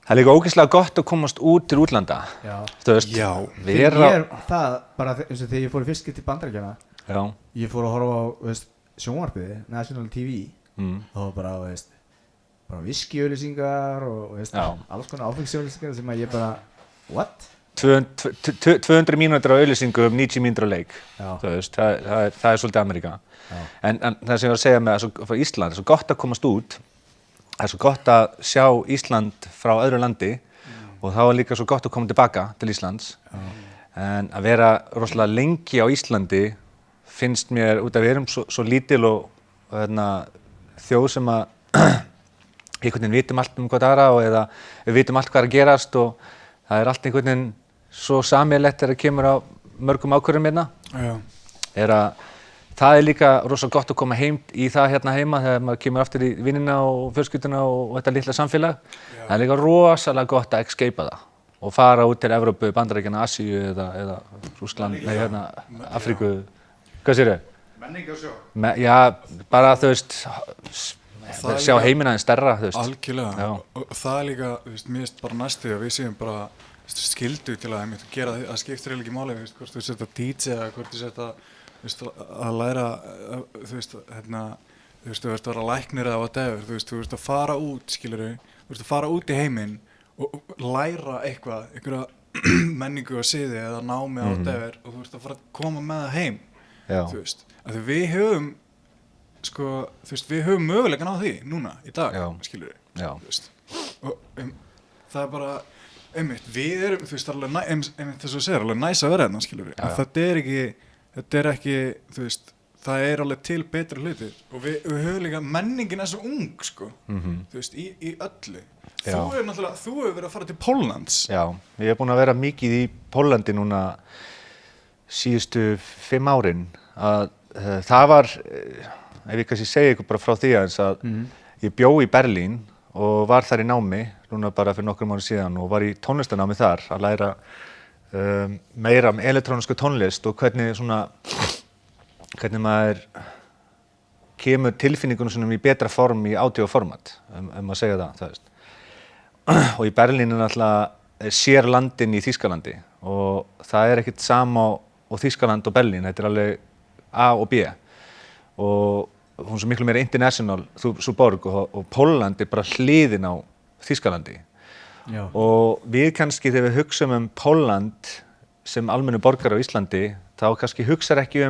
Það líka ógeðslega gott að komast út til útlanda. Já. Þú veist, Já. Fyrir mér það, bara eins og þegar ég fór í fyrst skipti til Bandaríkjanna, Já. ég fór að horfa á, sjónvarpið, National TV, þá var bara, bara viskiauðlýsingar og, alls konar áfengisauðlýsingar sem að ég bara, what? 200 mínútur á auðlýsingu 90 mínútur á leik. Já. Þú veist, það svolítið Ameríka. En það sem ég var að segja með frá Ísland, það svo gott að komast út, það svo gott að sjá Ísland frá öðru landi og þá líka svo gott að koma tilbaka til Íslands. En að vera rosalega lengi á Íslandi finnst mér, út af við erum svo lítil og þjóð sem að einhvern veginn vitum allt hvað aðra og eða við vitum allt hvað að gerast og það allt einhvern veginn svo sameiginlegt þegar það kemur á mörgum ákvörðum hérna. Það líka rosalega gott að koma heim í það hérna heima þegar maður kemur aftur í vinnina og fjölskylduna og þetta litla samfélag. Það líka rosalega gott að escapea það og fara út til Evrópu, Bandaríkjanna, Asíu eða Rússland, Afríku. Hvað segirðu? Menning og sjó. Já, bara þú veist, sjá heiminn aðeins stærra, þú veist. Algjörlega. Og það líka, þú veist, mér finnst bara næstu að við séum bara skildu til að gera það, það skiptir eiginlega ekki máli, þú veist, hvort þú setja DJ eða hvort þú setja að læra, þú veist, þú veist að vera læknir eða whatever, þú veist að fara út, skilurðu, þú veist að fara út í heiminn og læra einhverja menningu og siði eða námi eða whatever og þú veist að fara að koma með það heim, þú veist, að því við höfum, sko, þú veist, við höfum möguleikan á því núna, í dag, skilurðu, þú veist, og það bara, við erum, þú veist, alveg, þess að þú segir, alveg næs að vera hérna, skilurðu, en þetta er ekki, þú veist, það alveg til betri hlutir og við höfum líka, menningin svo ung, sko, þú veist, í öllu. Þú hefur verið að fara til Póllands. Já, ég búinn að vera mikið í Póllandi núna síðustu 5 árin. Það var, ef ég kannski segja ykkur bara frá því aðeins að ég bjó í Berlín og var þar í námi, núna bara fyrir nokkrum árum síðan og var í tónlistarnámi þar að læra meira elektrónísku tónlist og hvernig maður kemur tilfinningunum svona í betra form í audioformat, maður segja það, þú veist. Og í Berlín náttúrulega sér landin í Þýskalandi og það ekkert sama á Þýskaland og Berlín, þetta alveg A og B og hún svo miklu meira international, svo borg og Pólland bara hliðin á Þýskalandi. Já. Og við kannski þegar við hugsum Pólland sem almennu borgar á Íslandi, þá kannski hugsar ekki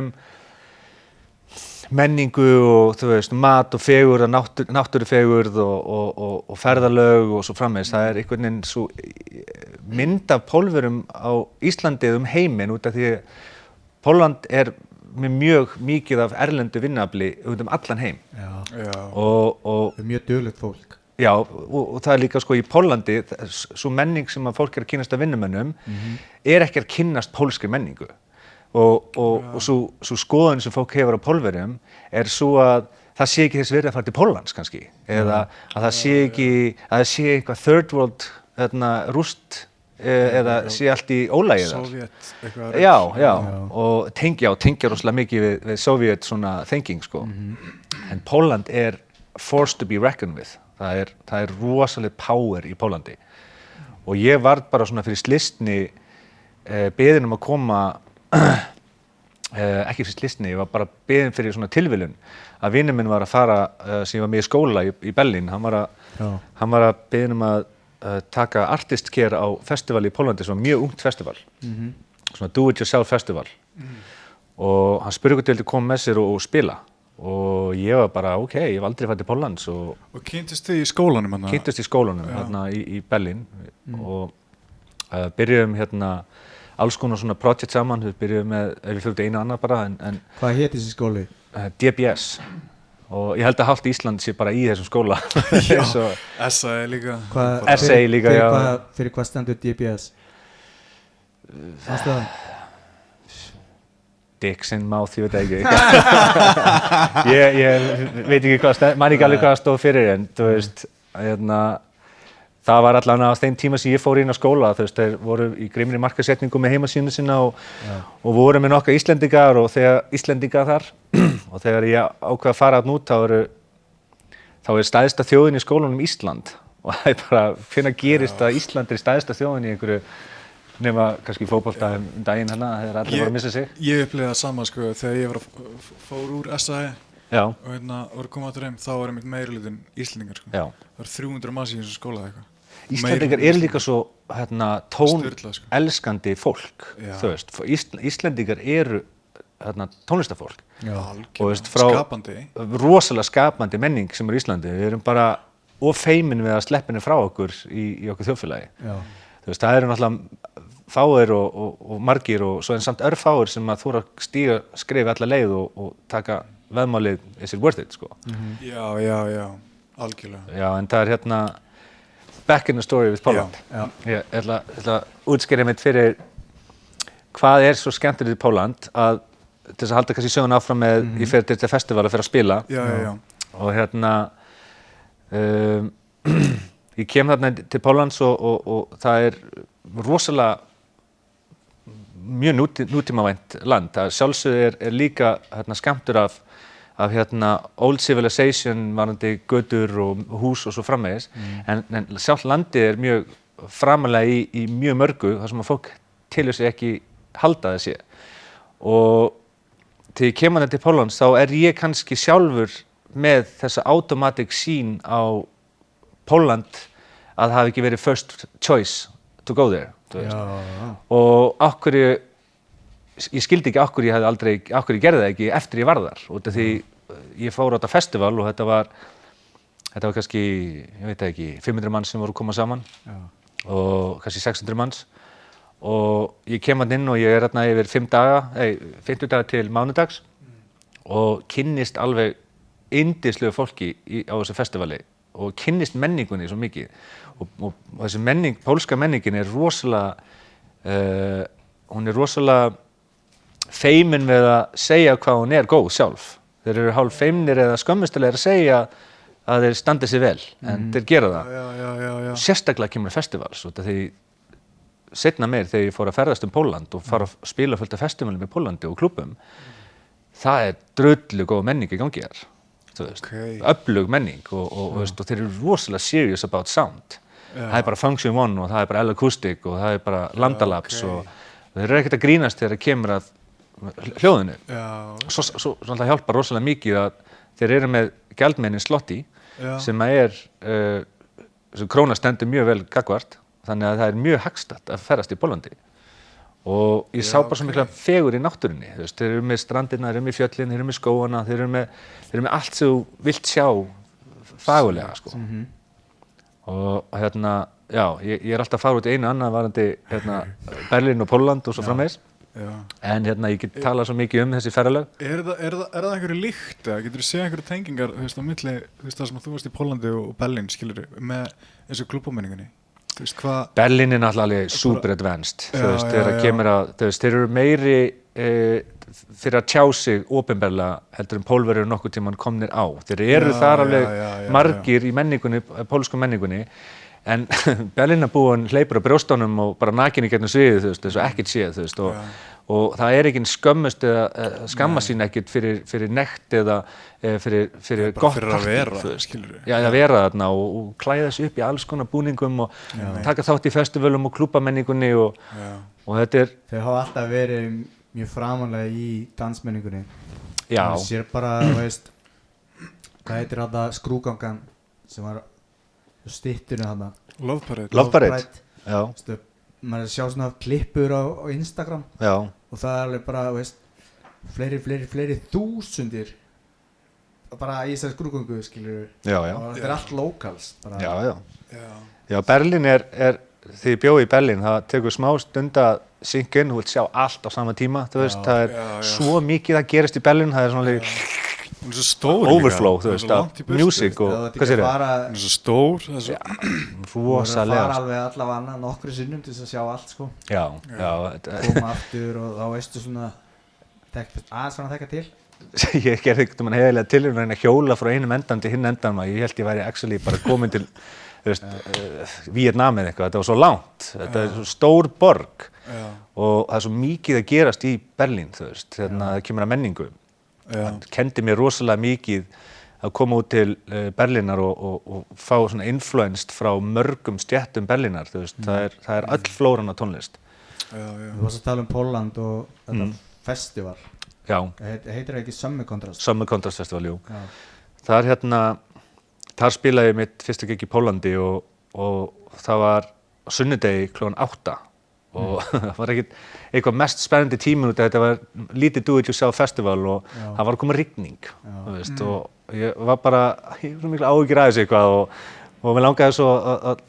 menningu og þú veist, mat og fegurð og náttúrufegurð og ferðalög og svo framvegis. Það einhvern veginn svo mynd af Pólverjum á Íslandi heiminn út af því að Pólland með mjög mikið af erlendu vinnuafli út allan heim. Já. Og mjög duglegt fólk. Já, og það líka sko í Póllandi, svo menning sem að fólk að kynnast af vinnumönnum ekki að kynnast pólskri menningu. Og svo skoðun sem fólk hefur á Pólverjum svo að það sé ekki þess virði að fara til Póllands kannski eða að það sé ekki að það sé eitthvað third world rúst eða sé allt í ólagi þar. Sovjet eitthvað. Já, og tengja rosalega mikið við Sovjet svona thinking sko. En Pólland forced to be reckoned with. Það rosalega power í Pólandi. Og ég var bara svona fyrir slistni beðin að koma ekki fyrir slistni, ég var bara beðin fyrir svona tilviljun að vinur minn var að fara sem ég var með í skóla í Berlín, hann var að beðin að taka artist care á festival í Pólandi sem var mjög ungt festival, svona do it yourself festival og hann spurði hvort ég vildi koma með sér og spila og ég var bara ok, ég hef aldrei farið til Póllands og kynntist þið í skólanum hérna? Kynntist í skólanum hérna í Berlín og byrjuðum hérna alls konar svona project saman, við byrjuðum með, við fylgdu einu annað bara en Hvað hét þessi skóli? DBS og ég held að hálft Ísland sé bara í þessum skóla. Já, SA líka. SA líka, já. Fyrir hvað stendur DBS? Fannstu það? Dicks in mouth, ég veit ekki. ég veit ekki hvað, man ekki alveg hvað það stóð fyrir en þú veist, það var allavega á þeim tíma sem ég fór inn á skóla, þú veist, þeir voru í grimmri markaðssetningu með heimasíðuna sína og voru með nokkra Íslendingar og þegar Íslendingar þar og þegar ég ákvað að fara þarna út þá stærsta þjóðin í skólanum Ísland og það er bara, hvenær gerist að Ísland er stærsta þjóðin í einhverju nema kannski fótbolta daginn hérna þegar allir voru að missa sig. Ég upplifði það sama sko þegar ég fór úr SAE Já. og voru komið áttur heim, þá var einmitt meirilutin Íslendingar sko. Já. Það var 300 manns í þessu skóla eða eitthvað. Íslendingar eru líka svo Sturlað, sko. tónelskandi fólk, þú veist, Íslendingar eru tónlistafólk og veist, frá skapandi. rosalega skapandi menning sem er í Íslandi, við erum bara feimin við að sleppinni frá okkur í okkur þjóðfélagi. Já. Þú veist, það eru náttúrulega fáir og margir og svo en samt örfáir sem að þóra stíga skrifa alla leið og taka veðmálið is it worth it, sko. Já, algjörlega. Já, en það er back in the story with Poland. Já. Ég ætla að útskýra mitt fyrir hvað er svo skemmtilegt í Póland að til þess að halda kannski söguna áfram með ég fer til þetta festival að fyrir að spila. Já. Og ég kem þarna til Póllands og það er rosalega mjög nútímavænt land. Það sjálfsögðu er líka skammtur af old civilization varandi götur og hús og svo framvegis. En sjálft landið er mjög framalega í mjög mörgu þar sem að fólk tilur sig ekki halda þessi. Og þegar ég kem þarna til Póllands þá er ég kannski sjálfur með þessa automatic sýn á Póland að það hafi ekki verið first choice to go there, þú veist. Já. Og ég skildi ekki af hverju ég gerði það ekki eftir ég var þar. Út af því ég fór á þetta festival og þetta var kannski, ég veit ekki, 500 manns sem voru að koma saman. Já. Og kannski 600 manns. Og ég kem inn og ég er þarna yfir 50 daga til mánudags og kynnist alveg yndislegu fólki á þessu festivali og kynnist menningunni svo mikið og þessi pólska menningin er rosalega hún er rosalega feimin við að segja hvað hún er góð sjálf. Þeir eru hálf feimnir eða skömmustilegir að segja að þeir standi sig vel en þeir gera það. Já. Sérstaklega kemur festivals út af því seinna meir þegar ég fór að ferðast Póland og fara að spila fullt af festivalum í Pólandi og klúbbum, það er drullu góð menning í gangi þar. Öflug menning og þeir eru rosalega serious about sound. Það er bara Function One og það er bara L-Acoustic og það er bara Landalabs og þeir eru ekkert að grínast þegar það kemur að hljóðinu. Svo það hjálpar rosalega mikið að þeir eru með gjaldmennin Slotty sem króna stendur mjög vel gagnvart þannig að það er mjög hagstætt að ferðast í Pólandi. Og ég sá bara svo mikla fegur í náttúrunni, þú veist, þeir eru með strandirna, þeir eru með fjöllin, þeir eru með skógana, þeir eru með allt sem þú vilt sjá fagurlega, sko. Og já, ég er alltaf að fara út í einu annað varandi Berlín og Pólland og svo framvegis. En ég get talað svo mikið þessi ferðalög. Er það einhverju líkt eða getur þú séð einhverju tengingar, þú veist, á milli, þú veist, það sem þú varst í Pólandi og Berlín, skilurðu, með þessu klúbbamenningunni? Berlín er náttúrulega super advanced, þú veist, þegar kemur að, þú veist, þeir eru meiri fyrir að tjá sig opinberlega heldur Pólverjar nokkuð tímann komnir á. Þeir eru þar alveg margir í menningunni, pólsku menningunni, en Berlínarbúinn hleypur á brjóstunum og bara nakin í gegnum sviðið, þú veist, þess að ekkert séð, þú veist, og það er ekki skömmust eða skamma sín ekkert fyrir nekt eða fyrir gott partí, skilurðu. Já, að vera þarna og klæða sig upp í alls konar búningum og taka þátt í festivalum og klúbbamenningunni og þetta er... Þau hafa alltaf verið mjög framanlega í dansmenningunni. Já. Það sér bara, veist, hvað heitir þetta skrúgangan sem var styttunni þarna? Love Parade. Já. Maður sjá svona klippur á Instagram. Já. Og það er alveg bara, veist, fleiri þúsundir bara í þessari skrúgöngu, skilur. Já. Og þetta er allt locals. Já. Já, Berlín þegar ég bjó í Berlín, það tekur smá stund að synka inn, þú vilt sjá allt á sama tíma, þú veist, það er svo mikið að gerist í Berlín, það er svona hún er svo stór overflow, þú veist, af music og hvað sér hún er svo stór, það er svo rosalega. Það fara alveg allavega nokkru sinnum til þess að sjá allt, sko. Já. Koma aftur og þá veistu svona aðeins fann að þekka til. Ég gerði einhvern veginn heiðilega tilraun að reyna að hjóla frá einum endan til hinn endan og ég held ég væri actually bara komin til, þú veist, Víetnam eða eitthvað, þetta var svo langt, þetta er svo stór borg og það er svo mikið að gerast í Berlín, þú veist, það kemur að menningu. Það kendi mér rosalega mikið að koma út til Berlínar og fá svona influenced frá mörgum stéttum Berlínar, þú veist, það er öll flóran á tónlist. Þú varst að tala Pólland og þetta festival. Já. Heitir það ekki Summer Contrast? Summer Contrast Festival, jú. Já. Það þar spilaði ég mitt fyrsta gig í Pólandi og það var sunnudegi klukkan 8 og það var ekkert eitthvað mest spennandi tímin út af þetta var lítið do-it-yourself festival og það var að koma rigning, þú veist, og ég var svo miklu áhyggjur af þessu eitthvað og mér langaði svo að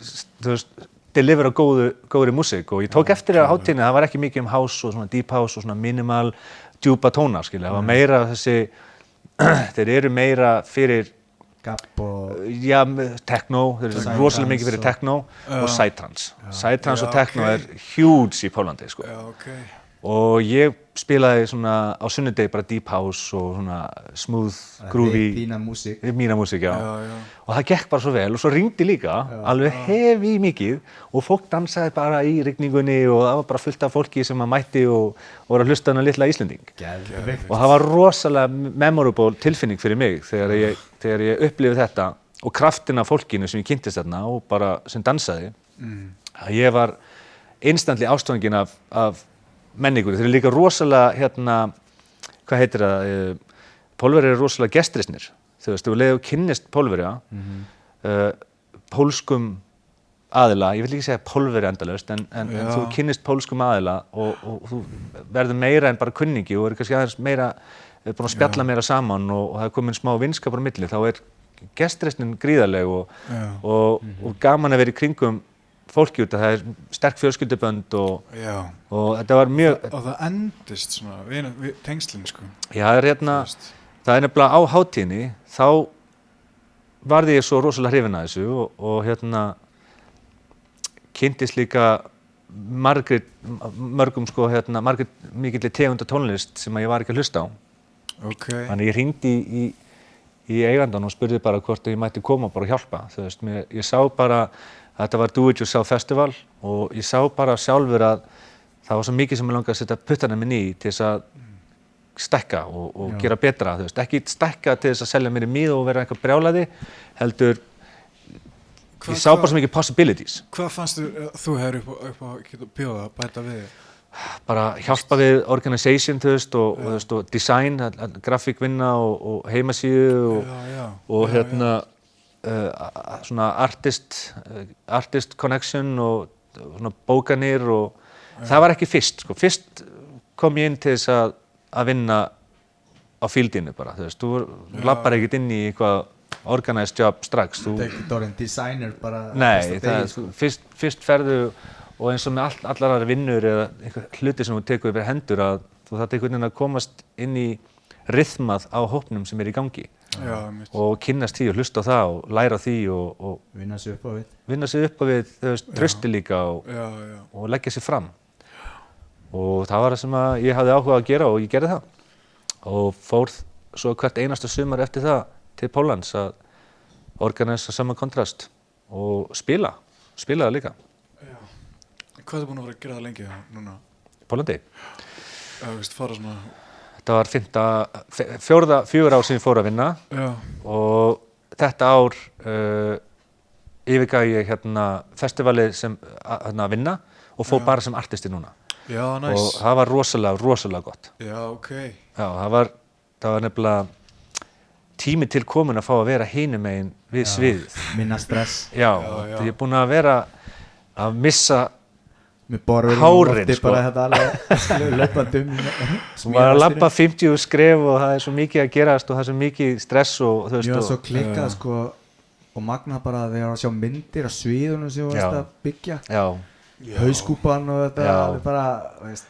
þú veist, delivera góðri músík og ég tók eftir á hátíðinni, það var ekki mikið house og svona deep house og svona minimal, djúpa tónar, skilja, það var meira þessi, þeir eru meira fyrir Gap og... Já, techno, þeir eru rosalega mikið fyrir techno og psytrance. Psytrance og techno er huge í Pólandi, sko. Já, okay. Og ég spilaði svona á sunnudegi bara deep house og svona smooth, groovy. Þína músík. Mína músík, já. Og það gekk bara svo vel og svo rigndi líka, alveg hefi mikið og fólk dansaði bara í rigningunni og það var bara fullt af fólki sem mætti og voru að hlusta hana litla Íslending. Og það var rosalega memorable tilfinning fyrir mig þegar ég upplifði þetta og kraftin af fólkinu sem ég kynntist þarna og bara sem dansaði. Að ég var instantly ástfanginn af menningunni. Þeir eru líka rosalega, hvað heitir það, Pólverjar eru rosalega gestrisnir. Þú veist, þú leiði og kynnist Pólverja, pólskum aðila, ég vil ekki segja Pólverja endalaust, en þú kynnist pólskum aðila og þú verður meira en bara kunningi og er kannski aðeins meira, búin að spjalla meira saman og það er komin smá vinskapur á milli, þá er gestrisnin gríðarleg og gaman að vera í kringum fólki út að það er sterk fjölskyldubönd og þetta var mjög... Og það endist svona, tengslinn, sko. Já, það er nefnilega á hátíðinni, þá varði ég svo rosalega hrifinn af þessu og kynntist líka mörgum, sko, mikilli tegunda tónlist sem ég var ekki að hlusta á. Okay. Þannig ég hringdi í eigandann og spurði bara hvort ég mætti koma bara og hjálpa, þú veist, ég sá bara þetta var do-it-yourself festival og ég sá bara sjálfur að það var svo mikið sem ég langaði að setja puttana minn í til þess að stækka og gera betra, þú veist, ekki stækka til þess að selja mér í miða og vera eitthvað brjálaði, heldur ég sá bara svo mikið possibilities. Hvað fannst þú hefur upp á að bjóða að bæta við? Bara hjálpa við organisation, þú veist, og design, grafíkvinna og heimasíðu og svona artist connection og svona bókanir og það var ekki fyrst, sko. Fyrst kom ég inn til þess að vinna á fieldinu bara, þú veist, þú lappar ekkert inn í eitthvað organized job strax. Þú ert ekki orðin designer bara... Nei, fyrst ferðu og eins og með allar aðra vinnur eða eitthvað hluti sem þú tekur yfir hendur að þú þarft einhvern veginn að komast inn í ryþmað á hópnum sem er í gangi. Og kynnast því og hlusta á það og læra því og vinna sig upp á við. Vinna sig upp á við, þú veist, trausti líka og leggja sig fram. Og það var það sem ég hafði áhuga að gera og ég gerði það. Og fór svo hvert einasta sumar eftir það til Póllands að organisa Summer Contrast og spila það líka. Hvað búin að vera að gera það lengi núna? Póllandi? Fara svona... Þetta var 4 ár sem ég fór að vinna og þetta ár yfirgaf ég festivalið sem að vinna og fór bara sem artisti núna. Já, nice. Og það var rosalega gott. Já, okay. Já, það var nefnilega tími til komin að fá að vera hinum megin við sviðið. Minna stress. Já, því ég er búin að vera að missa hárin, sko. Bara þetta alveg löpandum. Þú var að labba 50 skref og það er svo mikið að gerast og það er svo mikið stress og þú veist. Ég var svo klikkað, sko, og magnað bara þegar ég var að sjá myndir af sviðunum sem þú varst að byggja. Já. Hauskúpan og þetta, það er bara, veist,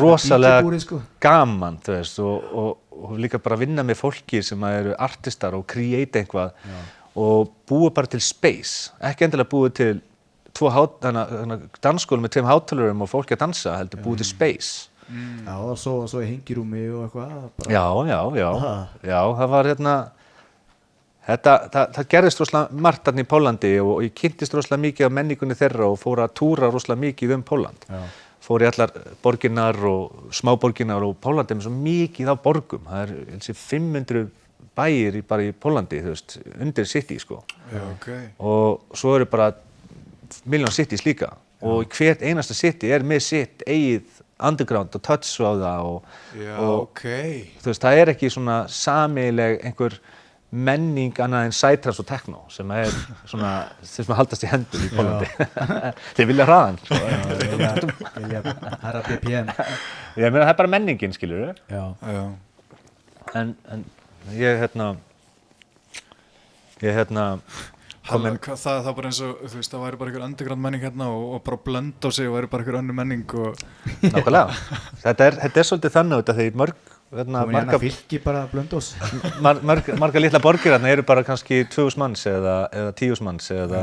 rosalega sko. Gaman, þú veist, og líka bara vinna með fólki sem eru artistar og create eitthvað og búa bara til space, ekki endilega búa til dansskóla með 2 hátalurum og fólki að dansa, heldur búið til space. Já, og svo í hengirúmi og eitthvað. Já, það var það gerðist rosalega margt þarna í Póllandi og ég kynntist rosalega mikið af menningunni þeirra og fór að túra rosalega mikið Pólland. Fór í allar borginnar og smáborginnar og Póllandi með svo mikið af borgum. Það er 500 bæir bara í Póllandi, þú veist, undir city, sko. Já, ok. Og svo eru bara milljón cities líka. Og hvert einasta city með sitt eigið underground og touch á það og ok. Þú veist, það ekki svona sameiginleg einhver menning annað en psytrance og techno sem svona sem haldast í hendur í Póllandi. Þeir vilja hraðan. Vilja herra BPM. Ég meina, það bara menningin, skilurðu. Já. En ég Það bara eins og, þú veist, það væri bara einhver underground menning hérna og bara blönda á sig og væri bara einhver önnur menning og... Nákvæmlega. Þetta svolítið þannig út af því marga fylki bara Blönduós. Marga litla borgir hérna eru bara kannski 2000 manns eða 10.000 manns eða...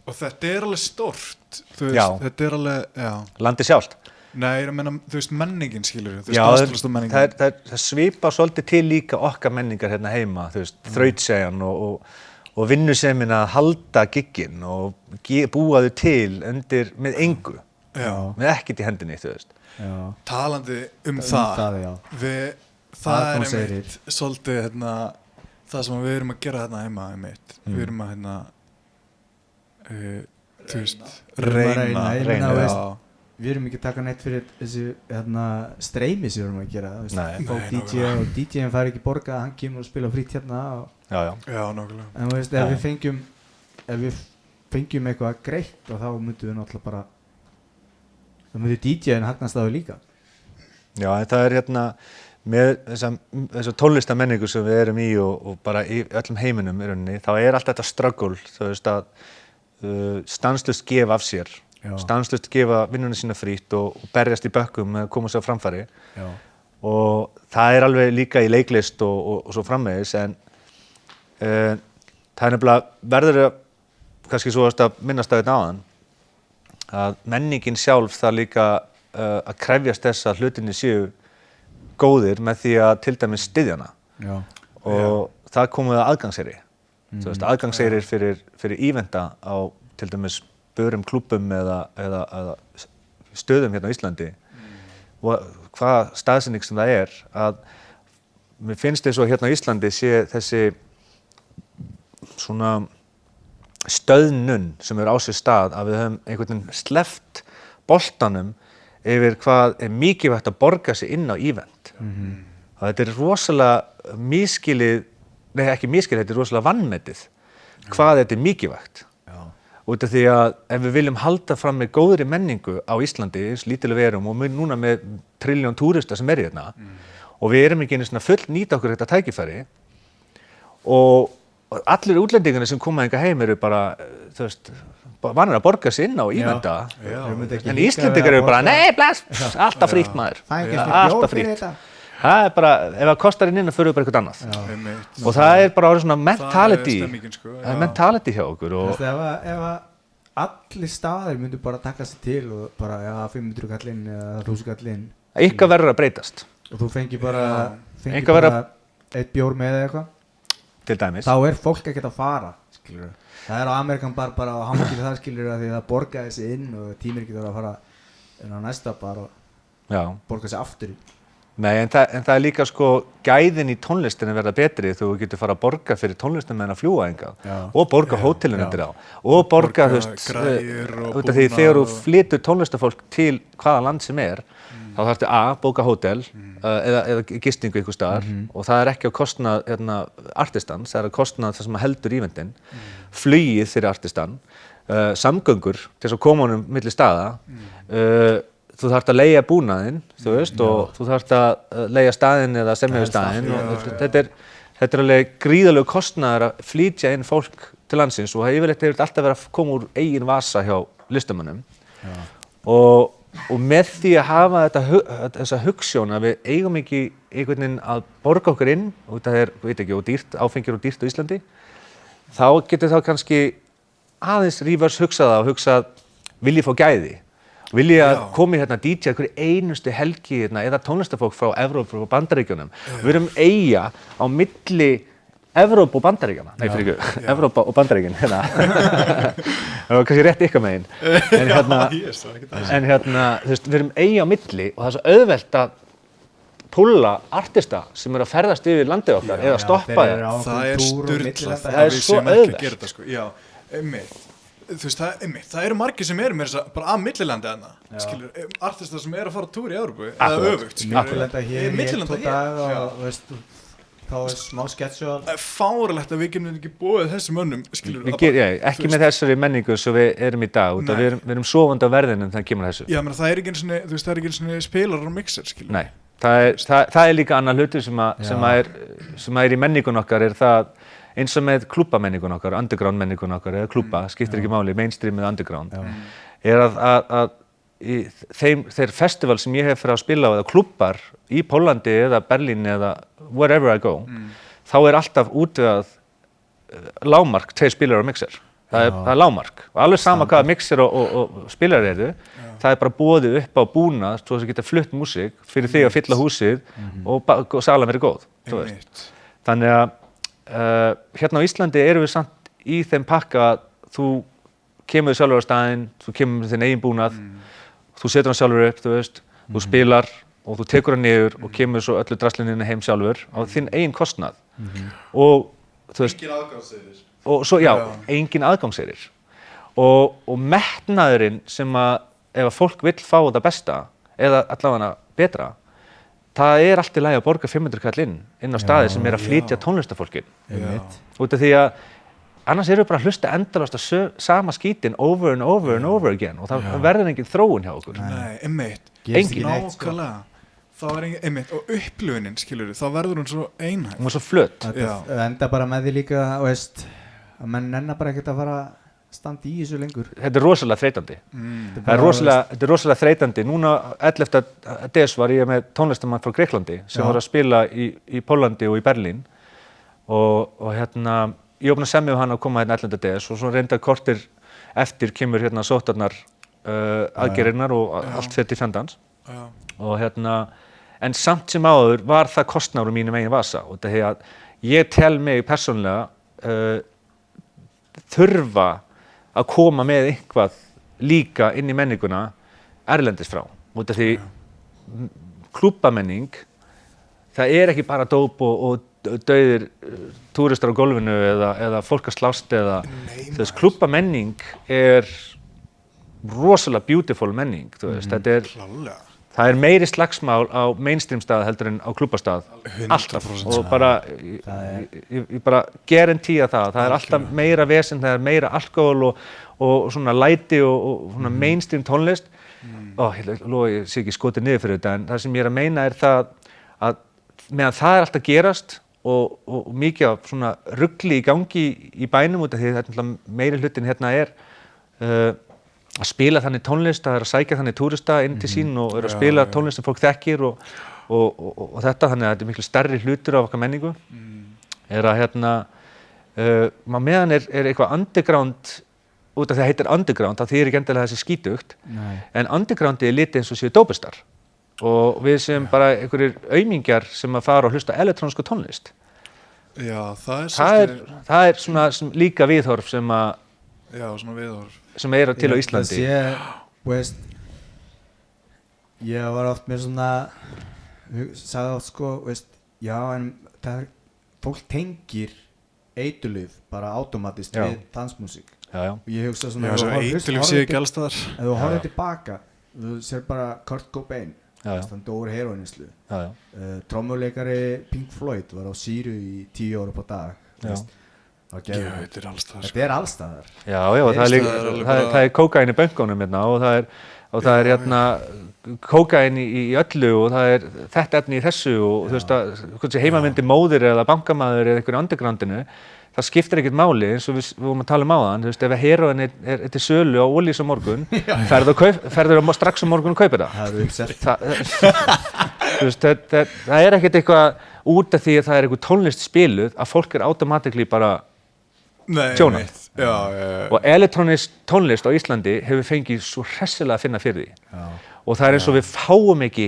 Og þetta alveg stórt, þú veist, þetta alveg, já. Landið sjálft. Nei, ég meina, þú veist, menningin skilur, þú veist, aðstæðlustu menningin. Það svipar svolítið til líka okkar menningar hérna heima, þú veist, þrautseigjan og vinnusemin að halda gigginn og búa þau til með engu, með ekkert í hendinni, þú veist. Já. Talandi það, það einmitt svolítið hérna, það sem við erum að gera hérna heima einmitt. Við erum að hérna, þú veist, reyna. Við erum ekki að taka neitt fyrir þessi streymi sem við erum að gera. Fólk DJ og DJ-in fær ekki borgað, hann kemur og spila frýtt hérna. Já, nákvæmlega. En þú veist, ef við fengjum eitthvað greitt og þá myndum við náttúrulega bara, þá myndum DJ-in hagnast á þau líka. Já, en það hérna, með þessa tónlistamenningu sem við erum í og bara í öllum heiminum í rauninni, þá alltaf þetta struggle, þú veist að stanslaust gefa af sér. Stanslaust gefa vinnuna sína frýtt og berjast í bökkum með að koma sér á framfæri. Og það alveg líka í leiklist og svo framvegis, en það nefnilega verður kannski svo að minnast á þetta áðan að menningin sjálf það líka að krefjast þess að hlutinni séu góðir með því að til dæmis styðja hana. Og það komið að aðgangseyri. Þú veist, aðgangseyrir fyrir íventa á til dæmis börum klúbbum eða stöðum hérna á Íslandi og hvað staðsetning sem það að mér finnst eins og hérna á Íslandi sé þessi svona stöðnun sem á sér stað að við höfum einhvern veginn sleppt boltanum yfir hvað mikilvægt að borga sig inn á ívent. Þetta rosalega misskilið, ekki misskilið, þetta rosalega vanmetið hvað þetta mikilvægt. Út af því að ef við viljum halda fram með góðri menningu á Íslandi, eins lítilega við erum og núna með trilljón túrista sem hérna og við erum ekki einu svona full nýta okkur þetta tækifæri og allir útlendingarnir sem koma hingað heim eru bara, þú veist, vanir að borga sig inn á íventa en Íslendingar eru bara, nei, bless, alltaf frítt maður, alltaf frítt. Það bara, ef það kostar inn þá förum við bara eitthvað annað. Og það bara orðið svona mentality hjá okkur. Ef allir staðir myndu bara taka sig til og bara, 500 kall inn eða 1000 kall inn. Eitthvað verður að breytast. Og þú fengir bara eitt bjór með eitthvað. Til dæmis. Þá fólk ekkert að fara, skilur. Það á Amerikan bar bara á haminginu það, skilur, því það borgaði sig inn og tímir ekki að fara inn á næsta bar og borga sig aftur inn. Nei, en það líka sko gæðin í tónlistinni verða betri þú getur fara að borga fyrir tónlistin með að fljúga hingað og borga hótelin undir á og borga, þú veist, út af því þegar þú flytur tónlistafólk til hvaða land sem þá þarftu bóka hótel eða gistingu einhvers staðar og það ekki á kostnað artistans, það á kostnað það sem heldur ívendin, flugið fyrir artistan, samgöngur til þess að koma honum milli staða, þú þarft að leigja búnaðinn, þú veist, og þú þarft að leigja staðinn eða semja við staðinn og þetta alveg gríðalegu kostnaður að flytja inn fólk til landsins og það yfirleitt hefur alltaf verið að koma úr eigin vasa hjá listamönnum og með því að hafa þessa hugsjón að við eigum ekki einhvern veginn að borga okkur inn og það veit ekki, og dýrt, áfengir og dýrt á Íslandi, þá getur þá kannski aðeins reverse hugsað og hugsað, vil ég fá gæði? Vil ég að komi hérna DJ hverju einustu helgi eða tónlistafólk frá Evrópu og Bandaríkjunum. Við erum eyja á milli Evrópu og Bandaríkjana. Nei, fyrir ekki, Evrópa og Bandaríkin. Það var kannski rétt ykkar megin. En þú veist, við erum eyja á milli og það er svo auðvelt að púlla artista sem að ferðast yfir landið okkar eða stoppa þér. Það sturlað Það er svo auðvelt. Sko. Já, einmitt. Þú veist, það eru margir sem eru með þess bara að millilandi þarna, skilur, artistar sem eru að fara túr í Evrópu, eða öfugt, skilur. Millilanda hér í 1-2 daga og veist, þá er smá sketsjál. Það er fáralegt að við getum ekki búið þessum mönnum, skilur. Ekki með þessari menningu sem við erum í dag, út af við erum sofandi á verðinum þegar kemur þessu. Já, menn það er ekki eins og, þú veist, það er ekki eins og spilar og mixer, skilur. Nei, það er líka annar hlutur sem er í menningun okkar, er það eins og með klúbbamenningun okkar, underground menningun okkar eða klúbba, skiptir ekki máli, mainstream eða underground, er að þeir festival sem ég hef fyrir að spila á eða klúbbar í Póllandi eða Berlín eða wherever I go, þá er alltaf útvegað lágmark 2 spilarar og mixer. Það er lágmark. Og alveg sama hvaða mixer og spilarar eru, það er bara boðið upp á búnað svo að það geta flutt músík fyrir þig að fylla húsið og salan verið góð. Þannig að hérna á Íslandi erum við samt í þeim pakka að þú kemur sjálfur á staðinn, þú kemur með þinn eigin búnað, þú setur hann sjálfur upp, þú veist, þú spilar og þú tekur hann niður og kemur svo öllu draslininu heim sjálfur á þinn eigin kostnað. Og þú veist, engin aðgangseyrir. Og svo, engin aðgangseyrir. Og metnaðurinn sem að ef að fólk vill fá það besta eða allavega betra, það er allt í lagi að borga 500 kall inn á staði sem er að flytja tónlistafólkin. Út af því að annars erum við bara að hlusta endalaust á sama skítinn over and over and over again og það verður engin þróun hjá okkur. Nei, einmitt. Engin. Nákvæmlega. Það var engin, einmitt, og upplifunin, skilur þá verður hún svo einhægt. Hún var svo flött. Það enda bara með því líka, veist, að menn nennar bara ekkert að fara standa í þessu lengur. Þetta er rosalega þreytandi. Þetta er rosalega þreytandi. Núna 11. des var ég með tónlistarmann frá Greiklandi sem var að spila í Póllandi og í Berlín og hérna ég var búinn að semja við hann að koma hérna 11. des og svo reynda kortir eftir kemur hérna sóttarnar aðgerðirnar og allt fyrir til fjandans. Og hérna en samt sem áður var það kostnaður úr mínum eigin vasa og þetta að ég tel mig persónulega þurfa að koma með eitthvað líka inn í menninguna erlendis frá. Út af því klúbbamenning, það er ekki bara dóp og dauðir túristar á gólfinu eða fólk að slást eða þess klúbbamenning er rosalega beautiful menning, þú veist, þetta er Klálega. Það er meiri slagsmál á mainstream stað heldur en á klúbbastað, alltaf og bara, ég bara guarantee það er alltaf meira vesen, það er meira alkohól og svona læti og svona mainstream tónlist ég sé ekki skotið niður fyrir þetta en það sem ég er að meina er það að meðan það er alltaf gerast og mikið af svona rugli í gangi í bænum út af því þetta meiri hlutin hérna er að spila þannig tónlist, það er að sækja þannig túrista inn til sín og er að spila tónlist sem fólk þekkir og þetta, þannig að þetta er miklu stærri hlutur af okkar menningu er að hérna meðan er eitthvað underground út af því að það heitir underground, það þýðir ekki endilega þessi skítugt en undergroundi er litið eins og séu dópustar og við sem bara einhverjir aumingjar sem að fara og hlusta elektróniska tónlist Já, það er svona líka viðhorf sem að svona viðhorf sem er til á Íslandi. Veist, ég var oft með svona, sagði oft sko, veist, já en það er, fólk tengir eiturlyf bara automatist við dansmusík. Já. Og ég hugsa svona, svo eiturlyf sé ekki alls staðar. Ef þú horfir tilbaka, þú sér bara Kurt Cobain, hann dóur heroínislu. Trommuleikari Pink Floyd var á sýru í 10 ára på dag. Veist. Þetta er allstaðar. Þetta er allstaðar. Já, það er kókaín í bönkunum hérna og það er hérna kókaín í öllu og það er þetta efni í þessu og þú veist að hvernig heimamyndi móðir eða bankamaður eða einhverju undergroundinu, það skiptir ekkert máli eins og við vorum að tala um áðan, þú veist ef heroín er til sölu á Ólís á morgun, ferðu strax á morgun og kaupir það. Það er uppselt. Þú veist, það er ekkert eitthvað út af því að það er eitthvað tónlist spiluð að fólk er automatically bara tjóna. Og elektrónisk tónlist á Íslandi hefur fengið svo hressilega að finna fyrir því. Og það er eins og við fáum ekki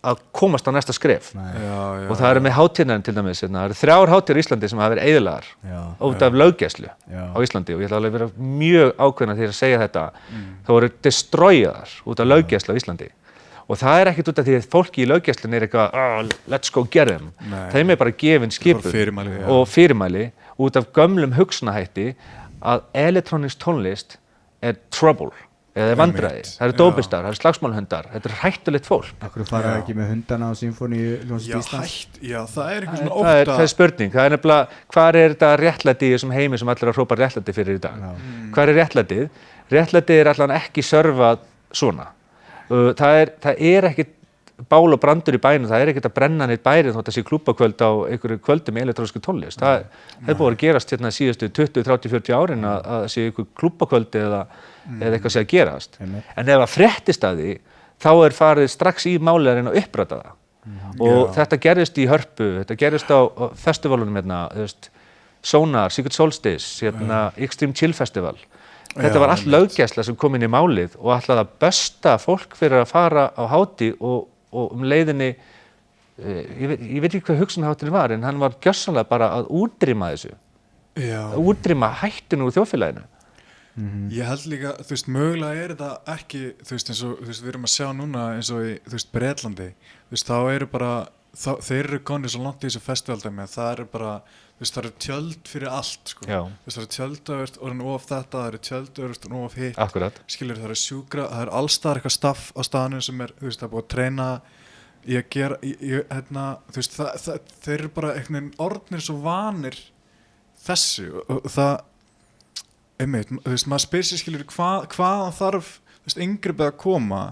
að komast á næsta skref. Og það eru með hátíðarnar til dæmis. Það eru 3 hátíðar í Íslandi sem hafa verið eyðilegar út af löggæslu á Íslandi. Og ég ætla alveg að vera mjög ákveðin að því að segja þetta. Það voru destroyaðar út af löggæslu á Íslandi. og það er ekkert út af því að fólki í löggæslunni eitthvað let's go get them. Þeim bara gefin skipun og fyrirmæli út af gömlum hugsunahætti að elektrónisk tónlist trouble eða vandræði, það dópistar, það slagsmálhundar, þetta hættulegt fólk. Akkur fara ekki með hundana á Sinfóníu hljómsveit Íslands? Já, það eitthvað svona ótta. Það spurning, það nefnilega, hvar þetta réttlæti í þessum heimi sem allir að hrópa réttlæti fyrir í dag? Hvar réttlætið? Réttlætið allan ekki sörfað svona. Það ekkit bál og brandur í bænum, það ekkit að brenna neitt bærið þótt að sé klúbbakvöld á einhverju kvöldi með elektrónískri tónlist. Það hefur búið að gerast hérna síðustu 20, 30, 40 árin að sé einhver klúbbakvöldi eða eitthvað sé að gerast. En ef að fréttist að því, þá farið strax í máliðarinn að uppræta það. Og þetta gerist í Hörpu, þetta gerist á festivalunum hérna, Sonar, Secret Solstice, Extreme Chill Festival. Þetta var allt löggæsla sem kom inn í málið og ætlaði að bösta fólk fyrir að fara á hátíð og leiðinni, ég veit ekki hvað hugsunarhátturinn var, en hann var gjörsamlega bara að útrýma þessu. Að útrýma hættinu úr þjóðfélaginu. Ég held líka, mögulega þetta ekki, eins og við erum að sjá núna eins og í, Bretlandi, þá eru bara, þeir eru konið svo langt í þessu festivaldæmi að það eru bara, það eru tjöld fyrir allt, sko. Það eru tjöldavert orðin of þetta, það eru tjöldavert orðin of hitt. Akkurat. Skilur, það eru sjúkra, það eru allstaðar eitthvað staff á staðinu sem það er búið að treyna í að gera, þeir eru bara einhvern veginn orðnir svo vanir þessu og það, maður spyr sér, skilur, hvaðan þarf, inngripið að koma,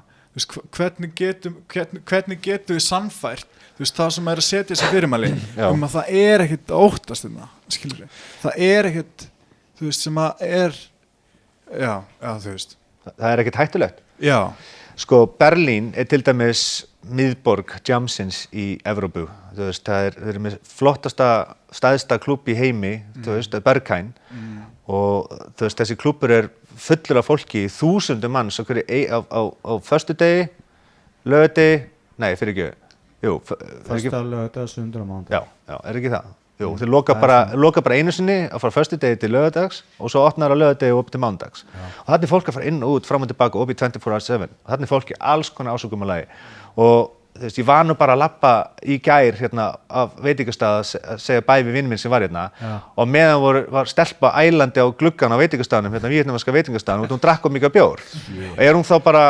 hvernig getum við sannfært, það sem að setja þessi fyrirmæli að það ekkert að óttast þetta, skilur við, það ekkert, sem að það ekkert hættulegt. Já. Sko, Berlín til dæmis miðborg jamsins í Evrópu, þeir eru með flottasta, stæðsta klúbb í heimi, Berghain, og þessi klúbbur fullur af fólki, þúsundum manns á föstudegi, laugardegi, nei, fyrir ekki, Föstudag, laugardag, sunnudag og mánudag. Já, ekki það? Jú, þeir loka bara einu sinni að fara föstudegi til laugardags og svo opnar á laugardegi og upp til mánudags. Og þarna fólk að fara inn og út, fram og tilbaka, upp í 24/7. Og þarna fólki alls konar ásökum að lagi. Og ég var nú bara að labba í gær hérna af veitingastað að segja bæ við vinn minn sem var hérna og meðan var stelpa ælandi á gluggan á veitingastaðnum, hérna víetnamska veitingastaðnum og hún drakk of mikið bjór. Og hún þá bara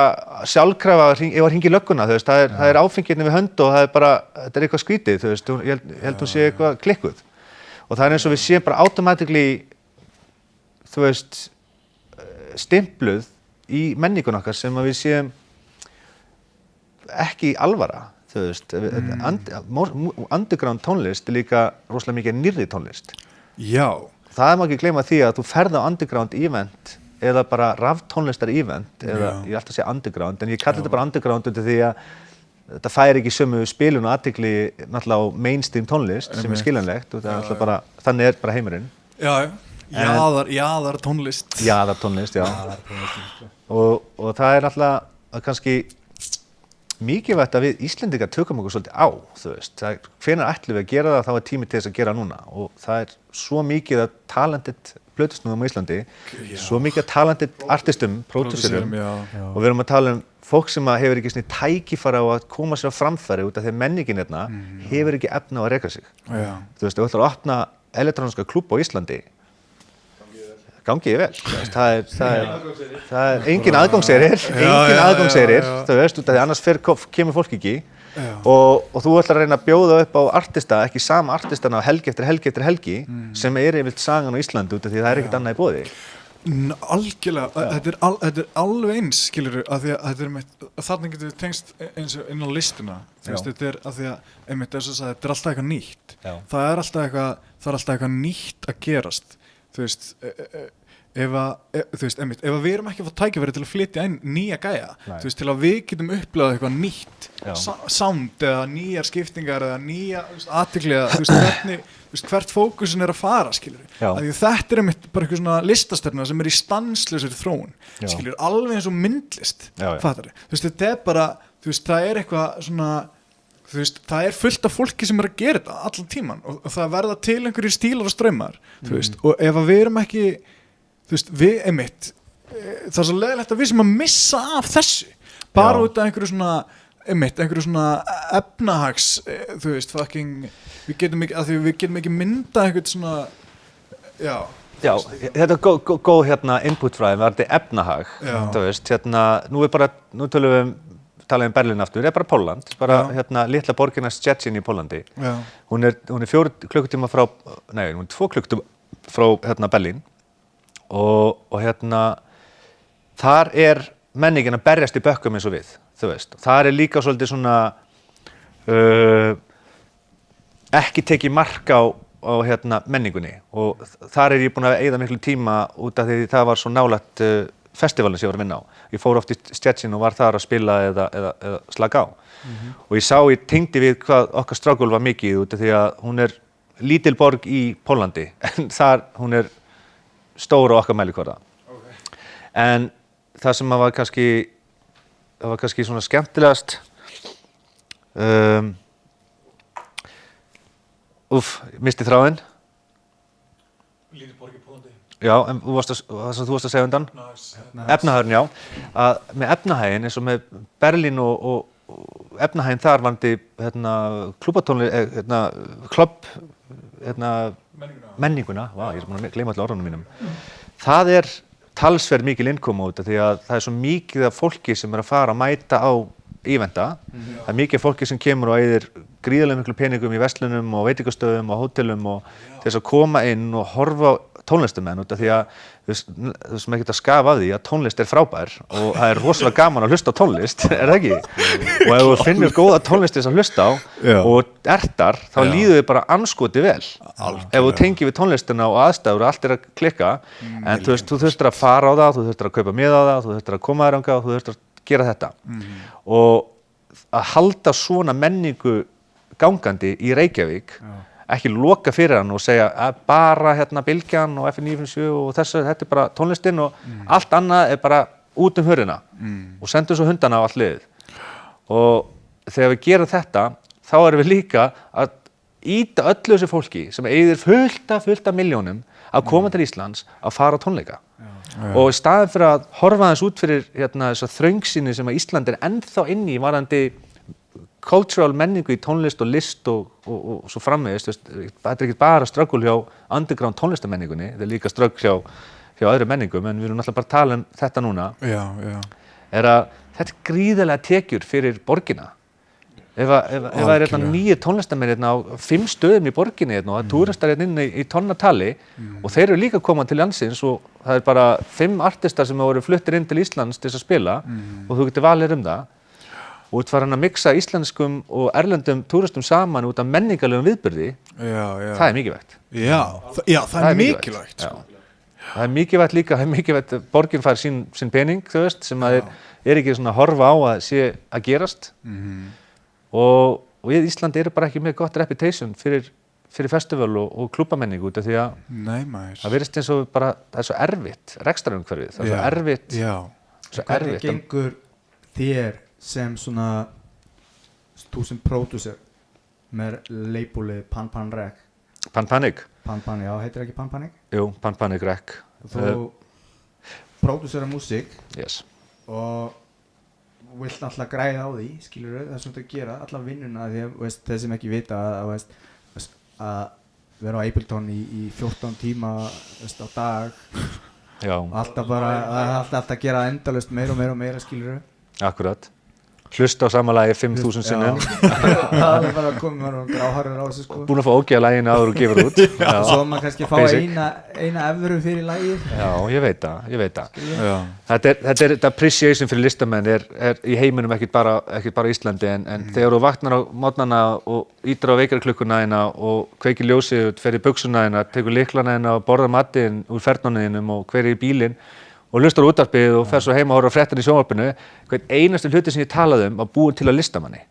sjálfkrafa ef hringi lögguna, það áfengirni við hönd og þetta eitthvað skrítið, ég held hún sé eitthvað klikkuð. Og það eins og við séum bara automatically, stimpluð í menningun okkar sem að við séum ekki alvara, underground tónlist líka rosalega mikið nýrri tónlist. Já. Það má ekki gleyma því að þú ferð á underground event eða bara raftónlistar event eða ég ætla að segja underground en ég kalli þetta bara underground út af því að þetta fær ekki sömu spilun og athygli náttúrulega á mainstream tónlist sem skiljanlegt og bara, þannig bara heimurinn. Já, jaðar tónlist. Jaðar tónlist, já. Og það náttúrulega kannski mikilvægt að við Íslendingar tökum okkur svolítið á, hvenær ætlum við að gera það, þá tími til þess að gera núna og það svo mikið af talented plötusnúðum á Íslandi, svo mikið af talented artistum, pródúserum og við erum að tala fólk sem hefur ekki svona tækifæri á að koma sér á framfæri út af því menningin hérna hefur ekki efni á að reka sig. Þú ætlar að opna elektróníska klúbb á Íslandi, gangi vel. Það engin aðgangseyrir, þú veist, út af því annars kemur fólk ekki og þú ætlar að reyna að bjóða upp á artista, ekki sama artistana helgi eftir helgi sem yfirleitt sagan á Íslandi út af því það ekkert annað í boði. Algjörlega, þetta er alveg eins, skilur við, að því að þarna getur við tengst eins og inn á listuna, þetta að því að, þetta er alltaf eitthvað nýtt, það er alltaf eitthvað nýtt að gerast. Ef við erum ekki að fá tækifæri til að flytja inn nýja gæja, til að við getum upplifað eitthvað nýtt sound eða nýjar skiptingar eða nýja athygli eða hvert fókusin að fara, skilur við. Þetta bara eitthvað svona listastefna sem í stanslausri þróun, skilur við, alveg eins og myndlist, fattar við. Þetta bara, það eitthvað svona, það fullt af fólki sem að gera þetta allan tíman og það verða til einhverjir stílar og straumar, og ef við erum ekki, það svo leiðilegt að við sem að missa af þessu, bara út af einhverju svona einmitt, einhverju svona efnahags, þú veist, fucking, við getum ekki mynda eitthvað svona, já. Já, þetta er góð hérna input frá þeim, varðandi efnahag, þú veist, nú tala um Berlín aftur, bara Pólland, bara hérna litla borgina Szczecin í Póllandi. Hún er 4 klukkutíma frá, nei, hún er 2 klukkutíma frá hérna Berlín og hérna þar er menningin að berjast í bökkum eins og við, þú veist. Þar er líka svolítið svona ekki tekið mark á hérna menningunni og þar er ég búinn að eyða miklu tíma út af því það var svo nálægt festivalin sem ég var að vinna á. Ég fór oft í Szczecin og var þar að spila eða slaka á. Og ég tengdi við hvað okkar struggle var mikið út af því að hún er lítil borg í Póllandi en þar hún er stór á okkar mælikvarða. En það sem var kannski svona skemmtilegast misti þráðinn. Lítil borg í Póllandi. Já, en þú varst að segja undan? Efnahagurinn, já. Að með efnahaginn, eins og með Berlín og efnahaginn þar varðandi menninguna. Vá, ég er búinn að gleyma allir orðunum mínum. Það er talsverð mikil innkoma út af því að það er svo mikið af fólki sem er að fara að mæta á íventa. Það er mikið af fólki sem kemur og eyðir gríðarlega miklu peningum í verslunum og veitingastöðum og hótelum og til þess að koma inn og horfa á tónlistamenn út af því að þú sem ekkert að skafa af því að tónlist er frábær og það er rosalega gaman að hlusta á tónlist, er það ekki? Og ef þú finnur góða tónlist þess að hlusta á og ertar, þá líður þið bara anskoti vel. Ef þú tengir við tónlistina og aðstæður og allt er að klikka, en þú þurftir að fara á það, þú þurftir að kaupa miða á það, þú þurftir að koma þér þangað og þú þurftir að gera þetta. Og að halda svona menningu gangandi í Reykjavík, ekki loka fyrir hann og segja að bara hérna Bylgjan og F957 og þetta er bara tónlistin og allt annað er bara út hurðina og sendum svo hundana á allt liðið. Og þegar við gerum þetta, þá erum við líka að ýta öllu þessu fólki sem eyðir fullt af milljónum að koma til Íslands að fara á tónleika. Og í staðinn fyrir að horfa þess út fyrir hérna þessa þröngsýni sem að Ísland er ennþá inni í varðandi cultural menningu í tónlist og list og svo framvegis, þetta er ekki bara struggle hjá underground tónlistamenningunni, þetta er líka struggle hjá öðru menningum, en við erum náttúrulega bara að tala um þetta núna, er að þetta er gríðarlega tekjur fyrir borgina. Ef það er hérna 9 tónlistamenn hérna á 5 stöðum í borginni hérna og það túristar hérna inn í tonnatali og þeir eru líka koma til landsins og það er bara 5 artistar sem voru fluttir inn til Íslands til þess að spila og þú getur valið það. Og út var hann að mixa íslenskum og erlendum túristum saman út af menningarlegum viðburði, það er mikilvægt. Já, það er mikilvægt. Það er mikilvægt líka, það er mikilvægt að borgin fær sín pening, þú veist, sem að er ekki svona að horfa á að sé að gerast. Og við Íslandi eru bara ekki með gott reputation fyrir festival og klúbbamenningu út af því að það virðist eins og bara, það er svo erfitt, rekstrarumhverfið, það er svo erfitt. Hvernig gengur þér sem svona þú sem pródúser með labelið Pan Pan Rec? Pan Panic? Pan Pan, já, heitir ekki Pan Panic? Jú, Pan Panic Rec. Þú pródúserar músík og vilt alltaf græða á því, skilurðu, það sem þú gera, alltaf vinnuna því að þeir sem ekki vita að vera á Ableton í 14 tíma á dag alltaf gera endalaust meira, skilurðu. Akkurat. Hlusta á sama lagi 5.000 sinnum. Það er bara að koma með gráharður á þessu sko. Búin að fá ógeða laginu áður og gefur út. Svo maður kannski fá eina evru fyrir lagið. Já, ég veit það. Þetta er appreciation fyrir listamenn er í heiminum ekkert bara Íslandi en þegar þú vaknar á morgnana og ítir á vekjarklukkuna þína og kveikir ljósið út, fer í buxuna þína, tekur lyklana þína og borðar matinn úr ferðnunum og hver í bílinn og hlustar á útvarpið og fer svo heim og horfir á fréttina í sjónvarpinu, hvern einasti hluti sem ég talaði var búinn til að listamanni.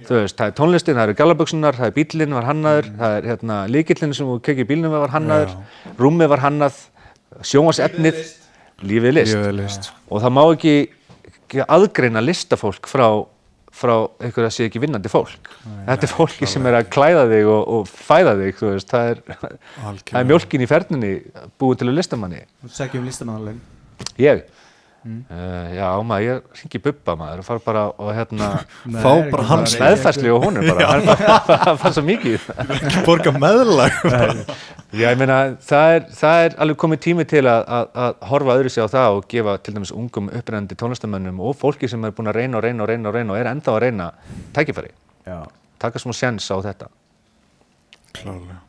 Þú veist, það er tónlistin, það eru gallabuxurnar, það er bíllinn var hannaður, það er hérna lykillinn sem þú kveikir í bílnum var hannaður, rúmið var hannað, sjónvarpsefnið, lífið list. Og það má ekki aðgreina listafólk frá einhverju að sé ekki vinnandi fólk. Þetta er fólki sem er að klæða þig og fæða þig, þú veist, það er mjólkin í ferninni búið til að listamanni. Þú sækjum listamannalaun? Ég? Já, maður, ég hringi Bubba maður og fara bara og fá bara hans meðfærslu og honum bara, það fannst svo mikið. ekki borga meðlag. Já, ég meina, það er alveg komið tími til að horfa öðru sig á það og gefa til dæmis ungum upprennandi tónlistarmönnum og fólki sem er búin að reyna og er ennþá að reyna tækifæri. Já. Taka smá séns á þetta. Klárlega.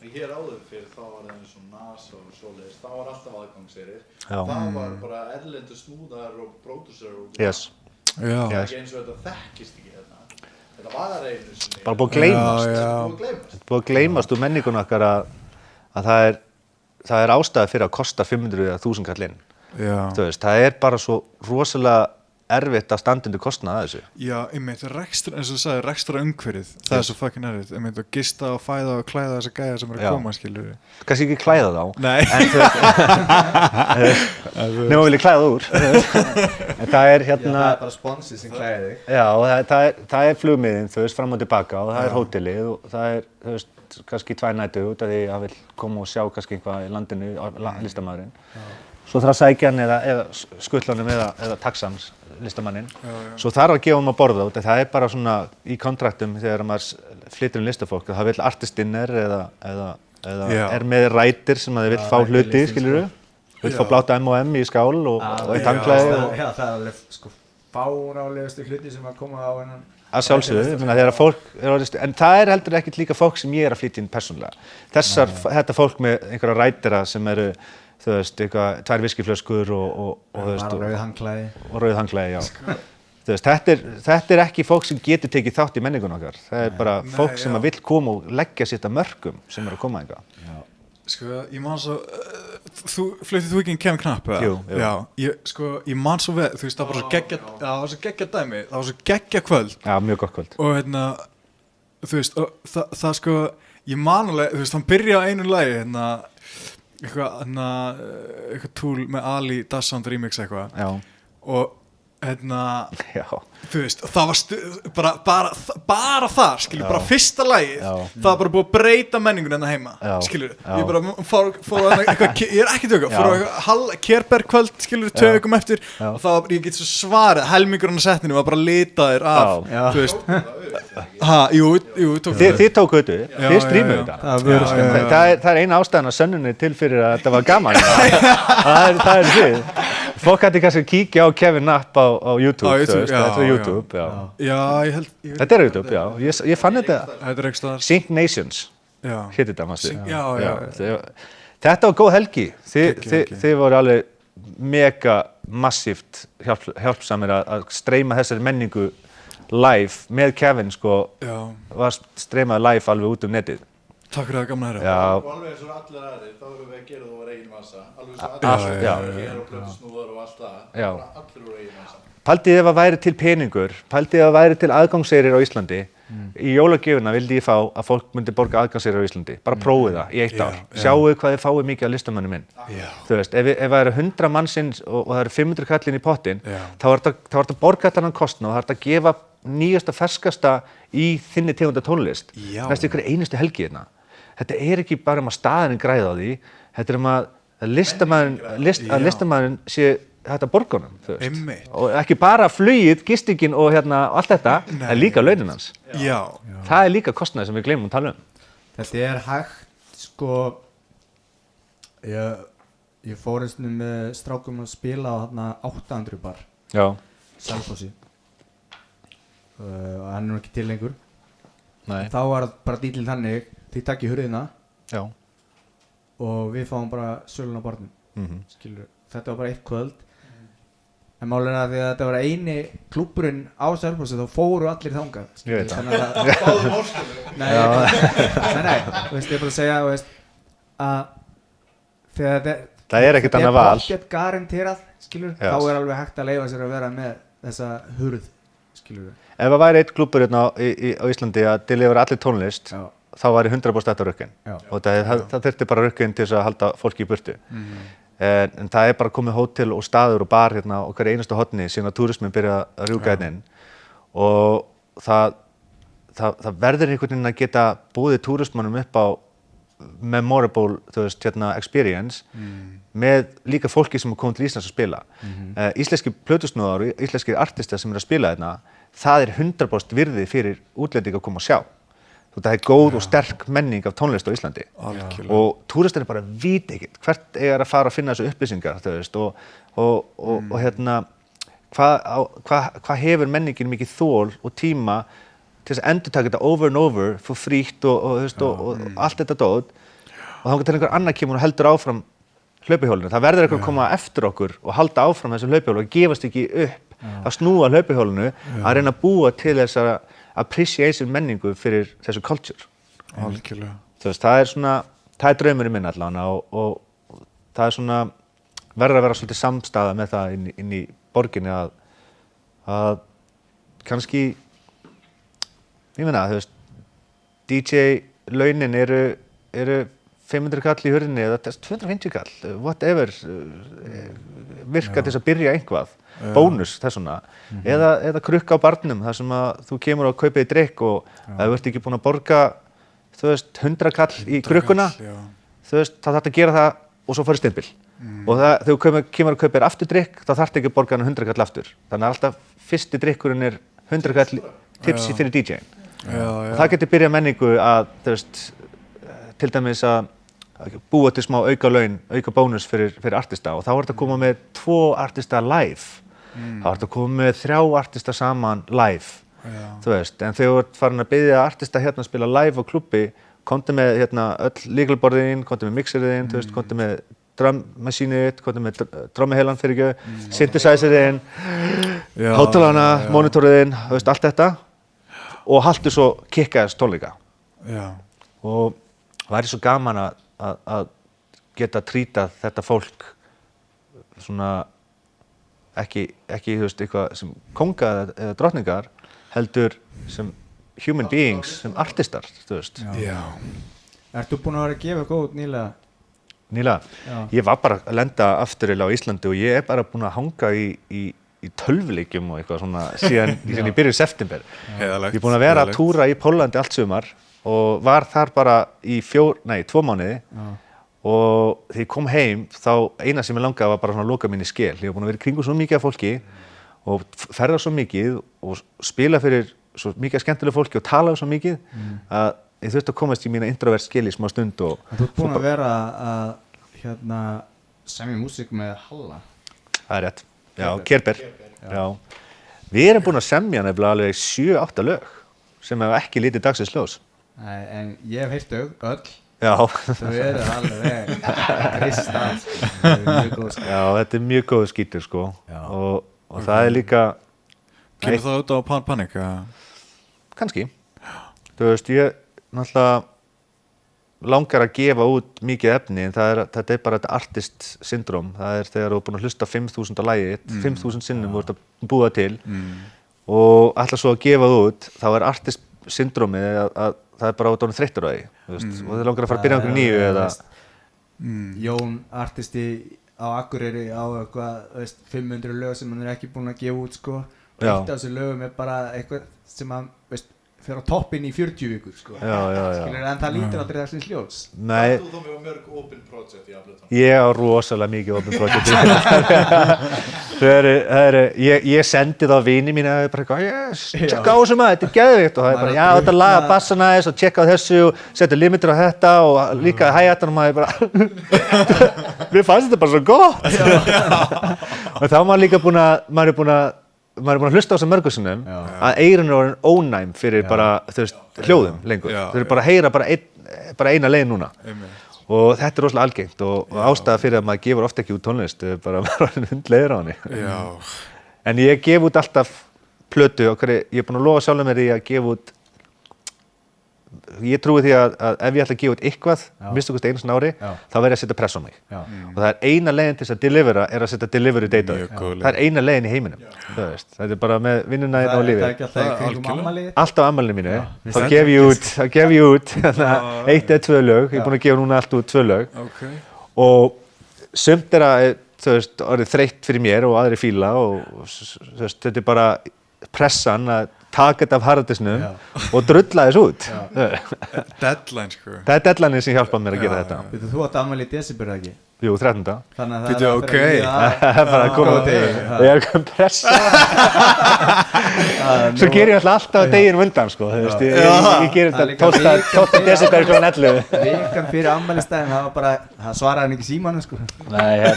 En hér áður fyrir þá var það eins og NASA og svoleiðis, þá var alltaf aðgangseyrir. Já. Það var bara erlendu snúðar og pródúserar út. Yes. Já. Það er ekki eins og þetta þekkist ekki hérna. Þetta var einu sinni. Bara búið að gleymast. Já. Búið að gleymast. Búið að gleymast úr menningun okkar að það er ástæða fyrir að kosta 500 eða 1000 kall inn. Já. Þú veist, það er bara svo rosalega erfitt að standa undir kostnað að þessu. Já, einmitt, rekstur, eins og þú sagði, rekstra umhverfið, það er svo fucking erfitt, einmitt, að gista og fæða og klæða þessa gæja sem er að koma, skilur við. Kannski ekki klæða þá. Nei. En þú veist, nema vilja klæða úr. En það er Já, það er bara sponsið sem klæði þig. Já, og það er flugmiðin, þú veist, fram og tilbaka og það er hótelið og það er, þú veist, kannski 2 nætur út af því að hann vil koma og sjá kannski eitthvað í landinu, listamaðurinn. Svo þarf að sækja hann eða skuttlanum eða taxans listamanninn. Svo þarf að gefa hann að borða út. Það er bara svona í kontraktum þegar maður flytur listafólk. Það vil artistinn eða er með rætir sem að þið vill fá hluti, skilurðu. Vill fá blátt M&M í skál og eitt handklæði. Já, það er alveg sko fárálegustu hluti sem að koma á hennan. Að sjálfsögðu, ég meina þegar fólk er orðist, en það er heldur ekkert líka fólk sem ég er að flytja inn persónulega. Þetta fólk með einhverja rætira sem eru, þú veist, eitthvað 2 viskíflöskur og þú veist, Bara rauð handklæði. og rauð handklæði, já. Þú veist, þetta er ekki fólk sem getur tekið þátt í menningun okkar. Það er bara fólk sem að vill koma og leggja sitt að mörkum sem er að koma eitthvað. Sko, ég man svo, fluttið þú ekki inn Kevin Knapp, eða? Jú. Já, ég man svo vel, þú veist, það var bara svo geggja, það var svo geggja dæmi, það var svo geggja kvöld. Já, mjög gott kvöld. Og þú veist, það sko, ég man alveg, þú veist, hann byrjaði á einu lagi, eitthvað Tool með Ali Dassound remix eitthvað. Já. Og, Já. þú veist, það var bara þar, skilur, bara fyrsta lagið, það var bara búið að breyta menningun hérna heima, skilur, ég bara fór eitthvað, ég er ekki tjóka, fór eitthvað Kerberg-kvöld, skilur, 2 vikum eftir og það var, ég get svo svarið, helmingurinn á settinu var bara litaðir af, þú veist, jú, tók Þið tóku þetta, þið strímuðu þetta. Það er eina ástæðan að sönnunni til fyrir að þetta var gaman. Það er þið. Fólk hætti kannski að kíkja á Kevin Knapp á YouTube, þú veist, þetta er YouTube, já. Já, ég held... Þetta er YouTube, já. Ég fann þetta. Þetta er ekki staðar. Sync Nations, hétt þetta, mástu. Já. Þetta var góð helgi. Þið voru alveg mega massíft hjálpsamir að streyma þessari menningu live með Kevin, sko. Var streymaði live alveg út netið. Takk fyrir það, gaman að heyra. Já. Og alveg eins og allir aðrir, þá erum við að gera þú var eigin massa. Alveg eins og allir aðrir og plötu snúðar og allt það. Já. Allir voru eigin massa. Paldið ef að væri til peningur, paldið ef að væri til aðgangseyrir á Íslandi. Í jólagjöfuna vildi ég fá að fólk myndi borga aðgangseyrir á Íslandi. Bara prófið það í 1 ár. Sjáu hvað þið fáið mikið af listamönnum inn. Þú veist, ef það eru 100 mannsins og það eru 500 kallin í pottin, þá er þetta borga þennan kostnað og það er þetta að gefa nýjasta, ferskasta í þinni tegunda tónlist. Næstu ykkur einustu helgi hérna. Þetta er ekki bara að staðurinn græða á því, þetta er að listamaðurinn sé þetta borgunum, þú veist. Einmitt. Og ekki bara flugið, gistingin og allt þetta, það er líka launin hans. Já. Það er líka kostnaði sem við gleymum að tala um. Þetta er hægt, sko, ég fór eins og með strákum að spila á 800 bar, Já. Selfossi, og hann er nú ekki til lengur. Nei. Þá var bara dílinn þannig, þið takkið hurðina Já. og við fáum bara sölun á barnum, skilur. Þetta var bara 1 kvöld, en málið er að því að þetta var eini klúbburinn á Selfossi, þá fóru allir þangað. Ég veit það. Þannig að báðum óstöðu. Nei, þú veist, ég er bara að segja, þú veist, að þegar Það er ekkert annað val. Þetta er pottþétt garanterað, skilur, þá er alveg hægt að leyfa sér að vera með þessa hurð, skilur. Ef það væri 1 klúbbur hérna á Íslandi að delivera allir tónlist, þá væri 100% þetta rökkinn. Og það þurfti bara rökkinn til þess að halda fólki í burtu. En það er bara komið hótel og staður og bar hérna okkar einustu horni síðan að túrismin byrja að rjúka hérna inn. Og það verður einhvern veginn að geta búið túrismannum upp á memorable, þú veist, experience með líka fólki sem kom til Íslands að spila. Íslenski plötusnúðar og íslenski artistar sem að spila þarna, það 100% virði fyrir útlendinga að koma að sjá. Það góð og sterk menning af tónlist á Íslandi. Algjörlega. Og túristar bara vita ekkert hvert eiga að fara að finna þessu upplýsingar, þú veist, og hvað hefur menningin mikið þol og tíma til þess að endurtaka þetta over and over for frítt og allt þetta dót og þá til einhver annar kemur og heldur áfram hlaupahjólinu. Það verður eitthvað að koma eftir okkur og halda áfram þessu hlaupahjólu og gefast ekki upp að snúa hlaupahjólinu að reyna að búa til þessa appreciation menningu fyrir þessu culture. Algjörlega. Þú veist, það draumurinn minn allavega og það svona verður að vera svolítið samstaða með það inn í borginni að kannski ég meina, þú veist, DJ-launin eru 500 kall í hurðinni eða 250 kall, whatever, virka til þess að byrja einhvað, bónus þessuna, eða krukka á barnum þar sem að þú kemur og kaupir þér drykk og ef þú ert ekki búin að borga, þú veist, 100 kall í krukkuna, þú veist, þá þarf að gera það og svo farið stimpil. Og þegar þú kemur að kaupa þér aftur drykk, þá þarf ekki að borga hann 100 kall aftur. Þannig að alltaf fyrsti drykkurinn 100 kall tipsi fyrir DJ-in. Og það getur byrjað menningu að, þú veist, til dæmis að búa til smá auka laun, auka bónus fyrir artista og þá þetta að koma með 2 artista live. Þá þetta að koma með 3 artista saman live, þú veist. En þegar þú ert farin að biðja artista hérna að spila live á klubbi, komdu með hérna öll líkilborðin, komdu með mixerinn, þú veist, komdu með drummasínið, komdu með trommaheilan synthesizerinn, hátalana, monitorinn, þú veist, allt þetta. Og haltu svo kickaðs tónleika. Og það væri svo gaman að geta trýtað þetta fólk svona ekki þú veist, eitthvað sem konga eða drottningar, heldur sem human beings, sem artistar, þú veist. Ertu búin að vera að gefa eitthvað út nýlega? Nýlega? Ég var bara að lenda aftur á Íslandi og ég bara búin að hanga í tölvuleikjum og eitthvað svona síðan í byrjun september. Ég er búin að vera að túra í Póllandi allt sumar og var þar bara í 2 mánuði og þegar ég kom heim þá eina sem ég langaði var bara svona að loka mín í skel. Ég var búin að vera í kringum svo mikið af fólki og ferða svo mikið og spila fyrir svo mikið skemmtilegu fólki og tala svo mikið að ég þurfti að komast í mína introvert skil í smá stund og þú ert búin að vera að semja músík með Halla. Það rétt. Já, Kerber. Já. Við erum búin að semja nefnilega alveg 7-8 lög sem hefur ekki litið dagsins ljós. Nei, en ég hef heyrt öll. Já. Þau eru alveg kristall. Mjög góð skítur. Já, þetta mjög góð skítur sko. Og það líka... Kemur það út á Pan Panic? Kannski. Þú veist, ég náttúrulega langar að gefa út mikið efni en þetta bara þetta artist syndrom. Það þegar þú búin að hlusta 5.000 á lagi, 5.000 sinnum þú ert að búa til og ætla svo að gefa það út, þá artist syndromið að það bara orðinn þreyttur á því, þú veist, og þau langar að fara að byrja einhverju nýju eða... Jón, artisti á Akureyri á eitthvað, veist, 500 lög sem hann ekki búin að gefa út, sko. Eitt af þessu lögum bara eitthvað sem hann, veist, fer á toppinn í 40 vikur, sko. Skilur, en það lítur aldrei þessins ljós. Nei. Þú með mörg open project í Ableton? Ég á rosalega mikið open project. Ég sendi það á vini mína og bara eitthvað, tjekka á þessu maður, þetta geðveikt og það bara, já, þetta laga bassan aðeins og tjekka á þessu og setja limiter á þetta og líka hi-hatan og maður bara, mér fannst þetta bara svo gott. Og þá var líka maður er búin að hlusta á þessum mörgum sinnum að eyrun eru orðin ónæm fyrir bara, þú veist, hljóðum lengur. Þau eru bara að heyra bara eina leið núna. Og þetta er rosalega algengt og ástæða fyrir að maður gefur ofta ekki út tónlist, bara hundleiður á henni. En ég gef út alltaf plötu og ég er búin að lofa sjálfum mér í að gefa út, ég trúi því að ef ég ætla að gefa út eitthvað, minnstu kosti einu svona ári, þá verð ég að setja press á mig. Og það eina leiðin til þess að delivera er að setja delivery date á því. Það eina leiðin í heiminum. Þetta er bara með vinnuna og lífið. Það er ekki alltaf í kringum ammælið? Alltaf ammælinu mínu. Þá gef ég út 1 eða 2 lög. Ég er búin að gefa núna allt út 2 lög. Og sumt að, þú veist, orðið þreytt fyrir mér og aðri fíla og þú veist, þetta er bara pressan að taka þetta af harðardisnum og drulla þess út. Deadline, sko. Það er deadline sem hjálpaði mér að gera þetta. Veitu, þú átt afmæli í desember, ekki? Jú, 13. Þannig að Bíddu, ok. Það er bara að koma góð degi. Ég er komið pressa. Svo ger ég alltaf að deginum undan, sko. Þú veist, ég ger þetta 12. desember kl. 11. Vikan fyrir afmælistæðin, það svaraði hann ekki símanum, sko. Nei,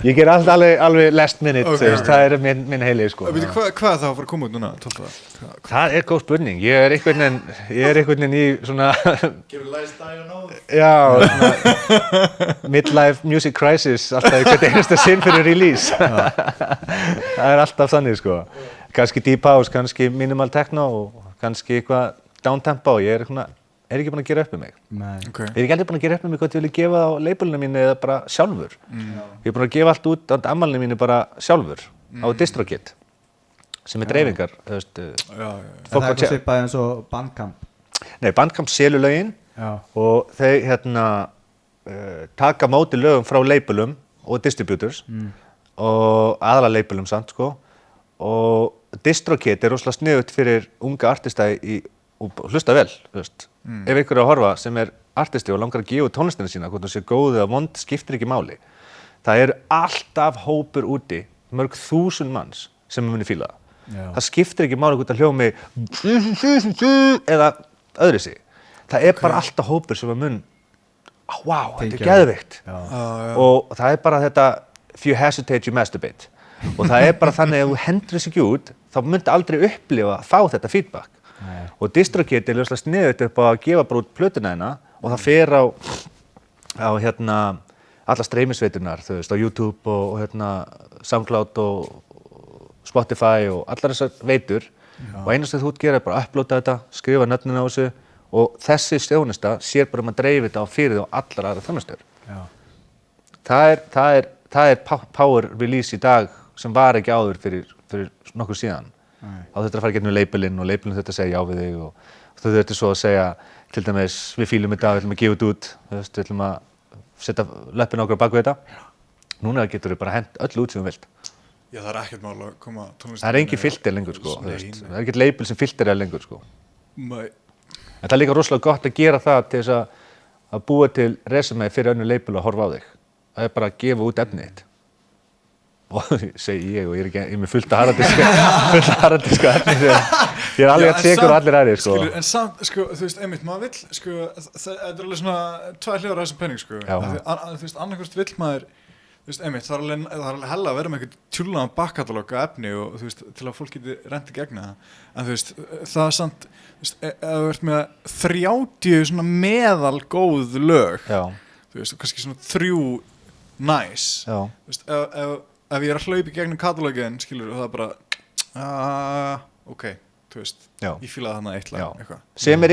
ég ger alveg last minute, þú veist, það er minn heili, sko. Veitu, hvað er það að fara að koma út núna, 12. Það er góð spurning. Ég er einhvern veginn í svona, Gefur Last Die on Oath. já, svona midlife music crisis, alltaf einhvern einasta sinn fyrir release. Það er alltaf þannig, sko. Kannski deep house, kannski minimal techno og kannski eitthvað downtempo. Ég er ekki búinn að gera upp með mig. Nei. Okay. Ég er ekki aldrei búinn að gera upp með mig hvað ég vilja gefa á labelinu mínu eða bara sjálfur. Ég er búinn að gefa allt út á afmælinu mínu bara sjálfur á DistroKid sem er dreifingar, þú veist. Það er eitthvað svipað eins og Bandcamp. Nei, Bandcamp selur lögin og þeir taka móti lögum frá labelum og distributors og aðalega labelum samt, sko. Og DistroKid er rosalega sniðugt fyrir unga artista og hlusta vel, þú veist. Ef einhver er að horfa sem er artisti og langar að gefa tónlistina sína, hvort það sé góð eða vond, skiptir ekki máli. Það er alltaf hópur úti, mörg þúsund manns sem muni fíla það. Það skiptir ekki máli hvort það hljómi eða öðru sig. Það er bara alltaf hópur sem mun, wow, þetta er geðveikt. Og það er bara þetta, if you hesitate, you masturbate. Og það er bara þannig að ef þú hendur þessu ekki út, þá myndi aldrei upplifa að fá þetta feedback. Og DistroKid er ljóslega sniðugt upp á að gefa bara út plötuna hérna og það fer á alla streymisveiturnar, þú veist, á YouTube og SoundCloud og Spotify og allar þessar veitur. Og einu sem þú ert gera er bara að uploada þetta, skrifa nöfnin á þessu og þessi þjónusta sér bara að dreifa þetta á fyrir því á allar aðra þjónustur. Það er power release í dag sem var ekki áður fyrir nokkuð síðan. Þá þurfti að fara gegnum labelinn og labelinn þurfti að segja já við þig og þú þurfti svo að segja til dæmis við fílum þetta, við ætlum að gefa þetta út, við ætlum að setja löppin okkur á bak við þetta. Núna getur við bara hent öllu út sem við vilt. Já, það er ekkert mál að koma tónlistin. Það er engin filter lengur, sko. Það er ekkert label sem filter lengur, sko. Nei. En það er líka rosalega gott að gera það til þess að búa til resume fyrir önnur label og horfa á þig. Það er bara að gefa út efnið þitt. Og segi ég og ég er með fullt af harðardisku efni. Ég er alveg að segur allir aðrir, sko. En samt, sko, þú veist, einmitt, maður vill, sko, þetta er alveg svona tvær hliðar á þessum penning, sko. Þú veist, annarkvort vill maður, þú veist, einmitt, það er alveg hella að vera með eitthvað tjúlaðan bakkatalóg af efni og, þú veist, til að fólk geti rent í gegna það. En þú veist, það er samt, þú veist, ef þú ert með 30 svona meðal góð lög, þú veist, og kannski svona 3 nice, þú veist, ef ég er að hlaupa í gegnum katalógin, skilur, og það er bara, ok, þú veist, ég fílaði þarna eitt lag, eitthvað. Sem er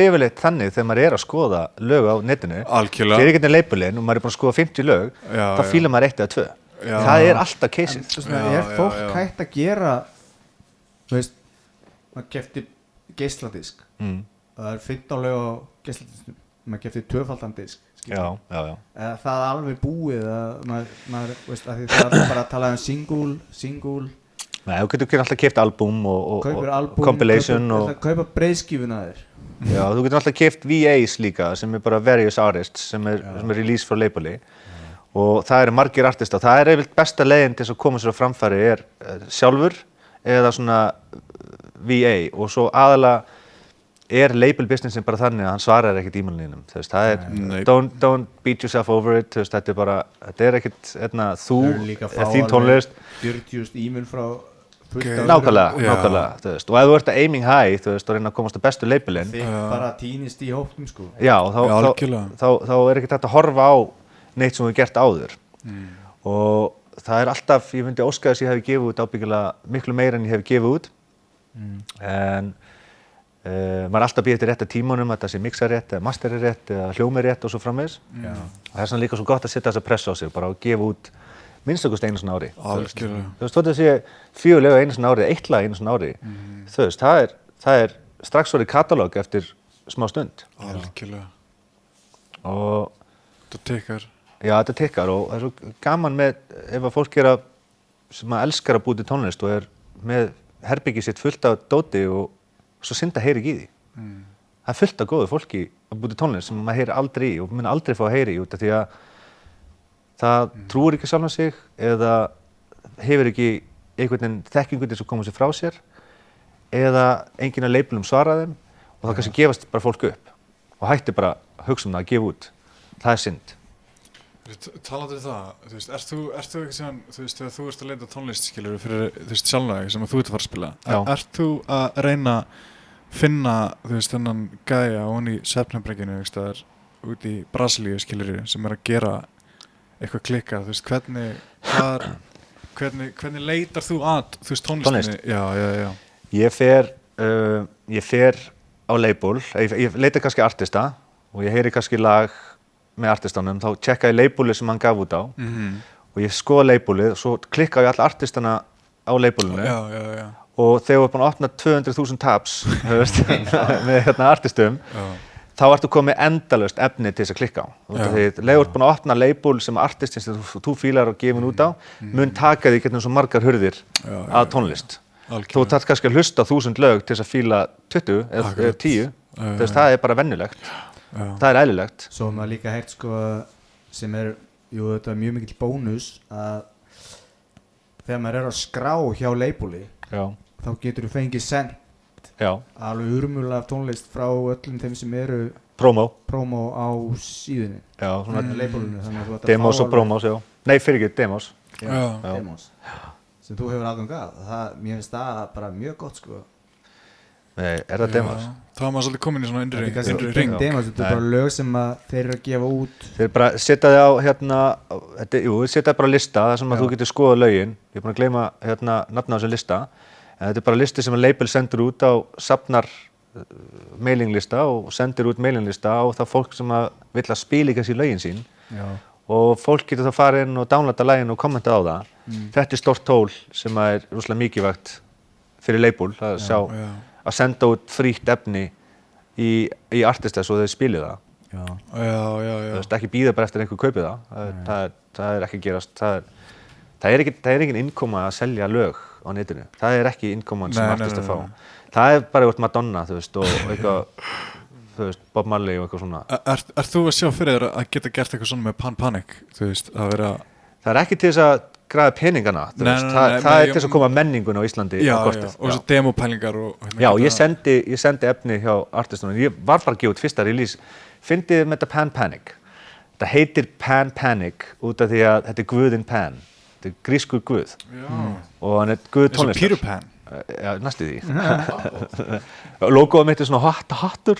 yfirleitt þannig þegar maður er að skoða lög á netinu. Algjörlega. Fyrir gegnum labelinn og maður er búin að skoða 50 lög, þá fílar maður 1 eða 2. Það er alltaf caseið. Er fólk hægt að gera, þú veist, maður keypti geisladisk, það er 15 lög á geisladisknum, maður keypti 2-faldan disk. Já. Það er alveg búið að maður veist að því það er bara að tala um single. Nei, þú getur alltaf keypt album og compilation og kaupa breiðskífuna þér. Já, þú getur alltaf keypt VAs líka sem er bara various artists sem er release frá labeli og það eru margir artista og það er eiginlega besta leiðin til að koma sér á framfæri er sjálfur eða svona VA og svo aðalega er label businessin bara þannig að hann svarar ekkert e-mailunum, þú veist, það er don't beat yourself over it, þú veist, þetta er ekkert, þú, þín tónlist 40.000 e-mail frá nákvæmlega, þú veist, og ef þú ert að aiming high, þú veist, og reyna að komast að bestu labelin þig bara týnist í hópnum, sko. Já, þá er ekkert hægt að horfa á neitt sem við gert áður og það er alltaf, ég myndi óska þess að ég hef gefið út ábyggilega miklu meira en ég hef gefið út en maður er alltaf býðið til rétta tímunum að það sé mixa rétt eða masteri rétt eða hljómi rétt og svo framvegis og það er svona líka svo gott að setja þessa pressa á sig bara að gefa út minnstakosti einu svona ári þú veist, þótt að sé 4 lög einu svona ári eða 1 lag einu svona ári þú veist, það er strax orðið katalóg eftir smá stund Algjörlega og þetta tikkar þetta tikkar og það er svo gaman með ef að fólk sem að elskar að búa til tónlist og er með herbyggi sitt fullt af dóti og svo synda heyri ekki í því. Það fullt af góðu fólki að búti tónlist sem maður heyri aldrei í og mun aldrei fá að heyri í út af því að það trúir ekki sjálfan sig eða hefur ekki einhvern veginn þekkingu til þess að koma sér frá sér eða enginn að labelum svara þeim og þá kannski gefast bara fólk upp og hættir bara að hugsa það að gefa út. Það er synd. Talandi það, ert þú ekki sem, þegar þú ert að leita tónlist, skilur fyrir, sjálfnægi sem þú ert að fara að spila, ert þú að reyna finna, þennan gæja ofan í svefnherberginu, út í Brasilíu, skilur sem að gera eitthvað klikkað, hvernig leitar þú að, tónlistinni? Já. Ég fer á label, ég leita kannski artista og ég heyri kannski lag með artistanum, þá tjekka ég labelið sem hann gaf út á og ég skoða labelið og svo klikka ég alla artistana á labelinu og þegar ég var búin að opna 200.000 tabs með artistum þá ertu komið endalaust efni til þess að klikka á. Þegar þú ert búin að opna label sem artistins þú fílar og gefin út á mun taka því getur svo margar hurðir að tónlist. Þú þarft kannski að hlusta 1000 lög til þess að fíla 20 eða 10 það er bara vennilegt. Það er eðlilegt. Svo maður líka heyrt sem þetta mjög mikill bónus að þegar maður að skrá hjá labeli þá getur þú fengið sent alveg urmulega af tónlist frá öllum þeim sem eru promo á síðunni svona labelinu demos og promos, nei fyrir ekki, demos demos sem þú hefur aðgang að mér finnst það bara mjög gott Nei, það demos? Það var maður svolítið komin í svona innri ring. Demos, þetta bara lög sem þeir eru að gefa út. Þeir bara setja þið á setja bara lista þar sem að þú getur skoðað lögin. Ég er búin að gleyma nafnið á þessum lista. En þetta er bara listi sem að label sendur út á safnar mailinglista og sendir út mailinglista á það fólk sem að vill að spila kannski lögin sín. Og fólk getur þá farið inn og downloada lögin og kommenta á það. Þetta er stórt tól sem að er rosalega mikilvægt fyrir label að senda út frítt efni í artista svo þeir spilið það. Já. Ekki bíða bara eftir einhver kaupið það. Það er ekki gerast. Það er engin innkoma að selja lög á netinu. Það er ekki innkoman sem artista fá. Það er bara Madonna, og eitthvað, Bob Marley og eitthvað svona. Er þú að sjá fyrir þér að geta gert eitthvað svona með Panic, að vera... Það er ekki til þess að græða peningana, það er til þess að koma menningun á Íslandi á kortið. Og þessu demopælingar og... Já, ég sendi efni hjá artistunum, ég var bara að gefa út fyrsta release, fyndið með þetta Panic. Þetta heitir Panic út af því að þetta er guðinn Pan, þetta er grískur guð. Og hann er guð tónlistar. Þessu Peter Pan? Já, næstu því. Logoið mitt er svona hattur.